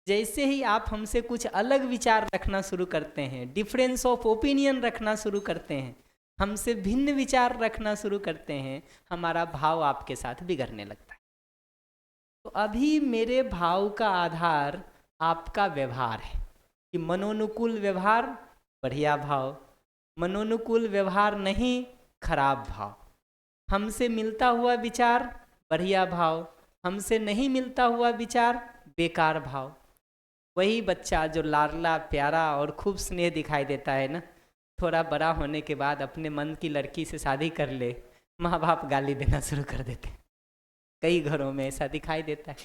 जैसे ही आप हमसे कुछ अलग विचार रखना शुरू करते हैं, डिफरेंस ऑफ ओपिनियन रखना शुरू करते हैं, हमसे भिन्न विचार रखना शुरू करते हैं, हमारा भाव आपके साथ बिगड़ने लगता है। तो अभी मेरे भाव का आधार आपका व्यवहार है कि मनोनुकूल व्यवहार बढ़िया भाव, मनोनुकूल व्यवहार नहीं खराब भाव, हमसे मिलता हुआ विचार बढ़िया भाव, हमसे नहीं मिलता हुआ विचार बेकार भाव। वही बच्चा जो लाडला, प्यारा और खूब स्नेह दिखाई देता है ना, थोड़ा बड़ा होने के बाद अपने मन की लड़की से शादी कर ले, माँ बाप गाली देना शुरू कर देते हैं। कई घरों में ऐसा दिखाई देता है।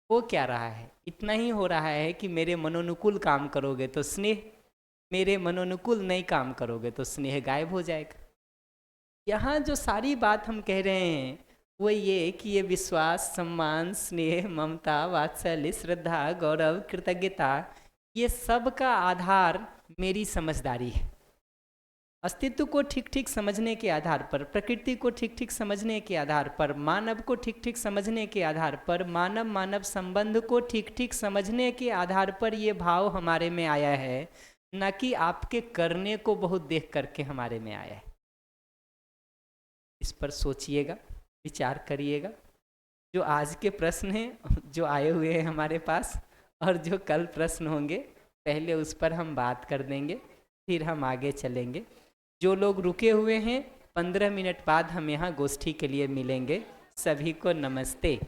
वो क्या रहा है, इतना ही हो रहा है कि मेरे मनोनुकूल काम करोगे तो स्नेह, मेरे मनोनुकूल नहीं काम करोगे तो स्नेह गायब हो जाएगा। यहाँ जो सारी बात हम कह रहे हैं वो ये कि ये विश्वास, सम्मान, स्नेह, ममता, वात्सल्य, श्रद्धा, गौरव, कृतज्ञता, ये सब का आधार मेरी समझदारी है। अस्तित्व को ठीक ठीक समझने के आधार पर, प्रकृति को ठीक ठीक समझने के आधार पर, मानव को ठीक ठीक समझने के आधार पर, मानव मानव संबंध को ठीक ठीक समझने के आधार पर ये भाव हमारे में आया है, न कि आपके करने को बहुत देख करके हमारे में आया है। इस पर सोचिएगा, विचार करिएगा। जो आज के प्रश्न हैं जो आए हुए हैं हमारे पास, और जो कल प्रश्न होंगे, पहले उस पर हम बात कर देंगे, फिर हम आगे चलेंगे। जो लोग रुके हुए हैं, 15 मिनट बाद हम यहाँ गोष्ठी के लिए मिलेंगे। सभी को नमस्ते।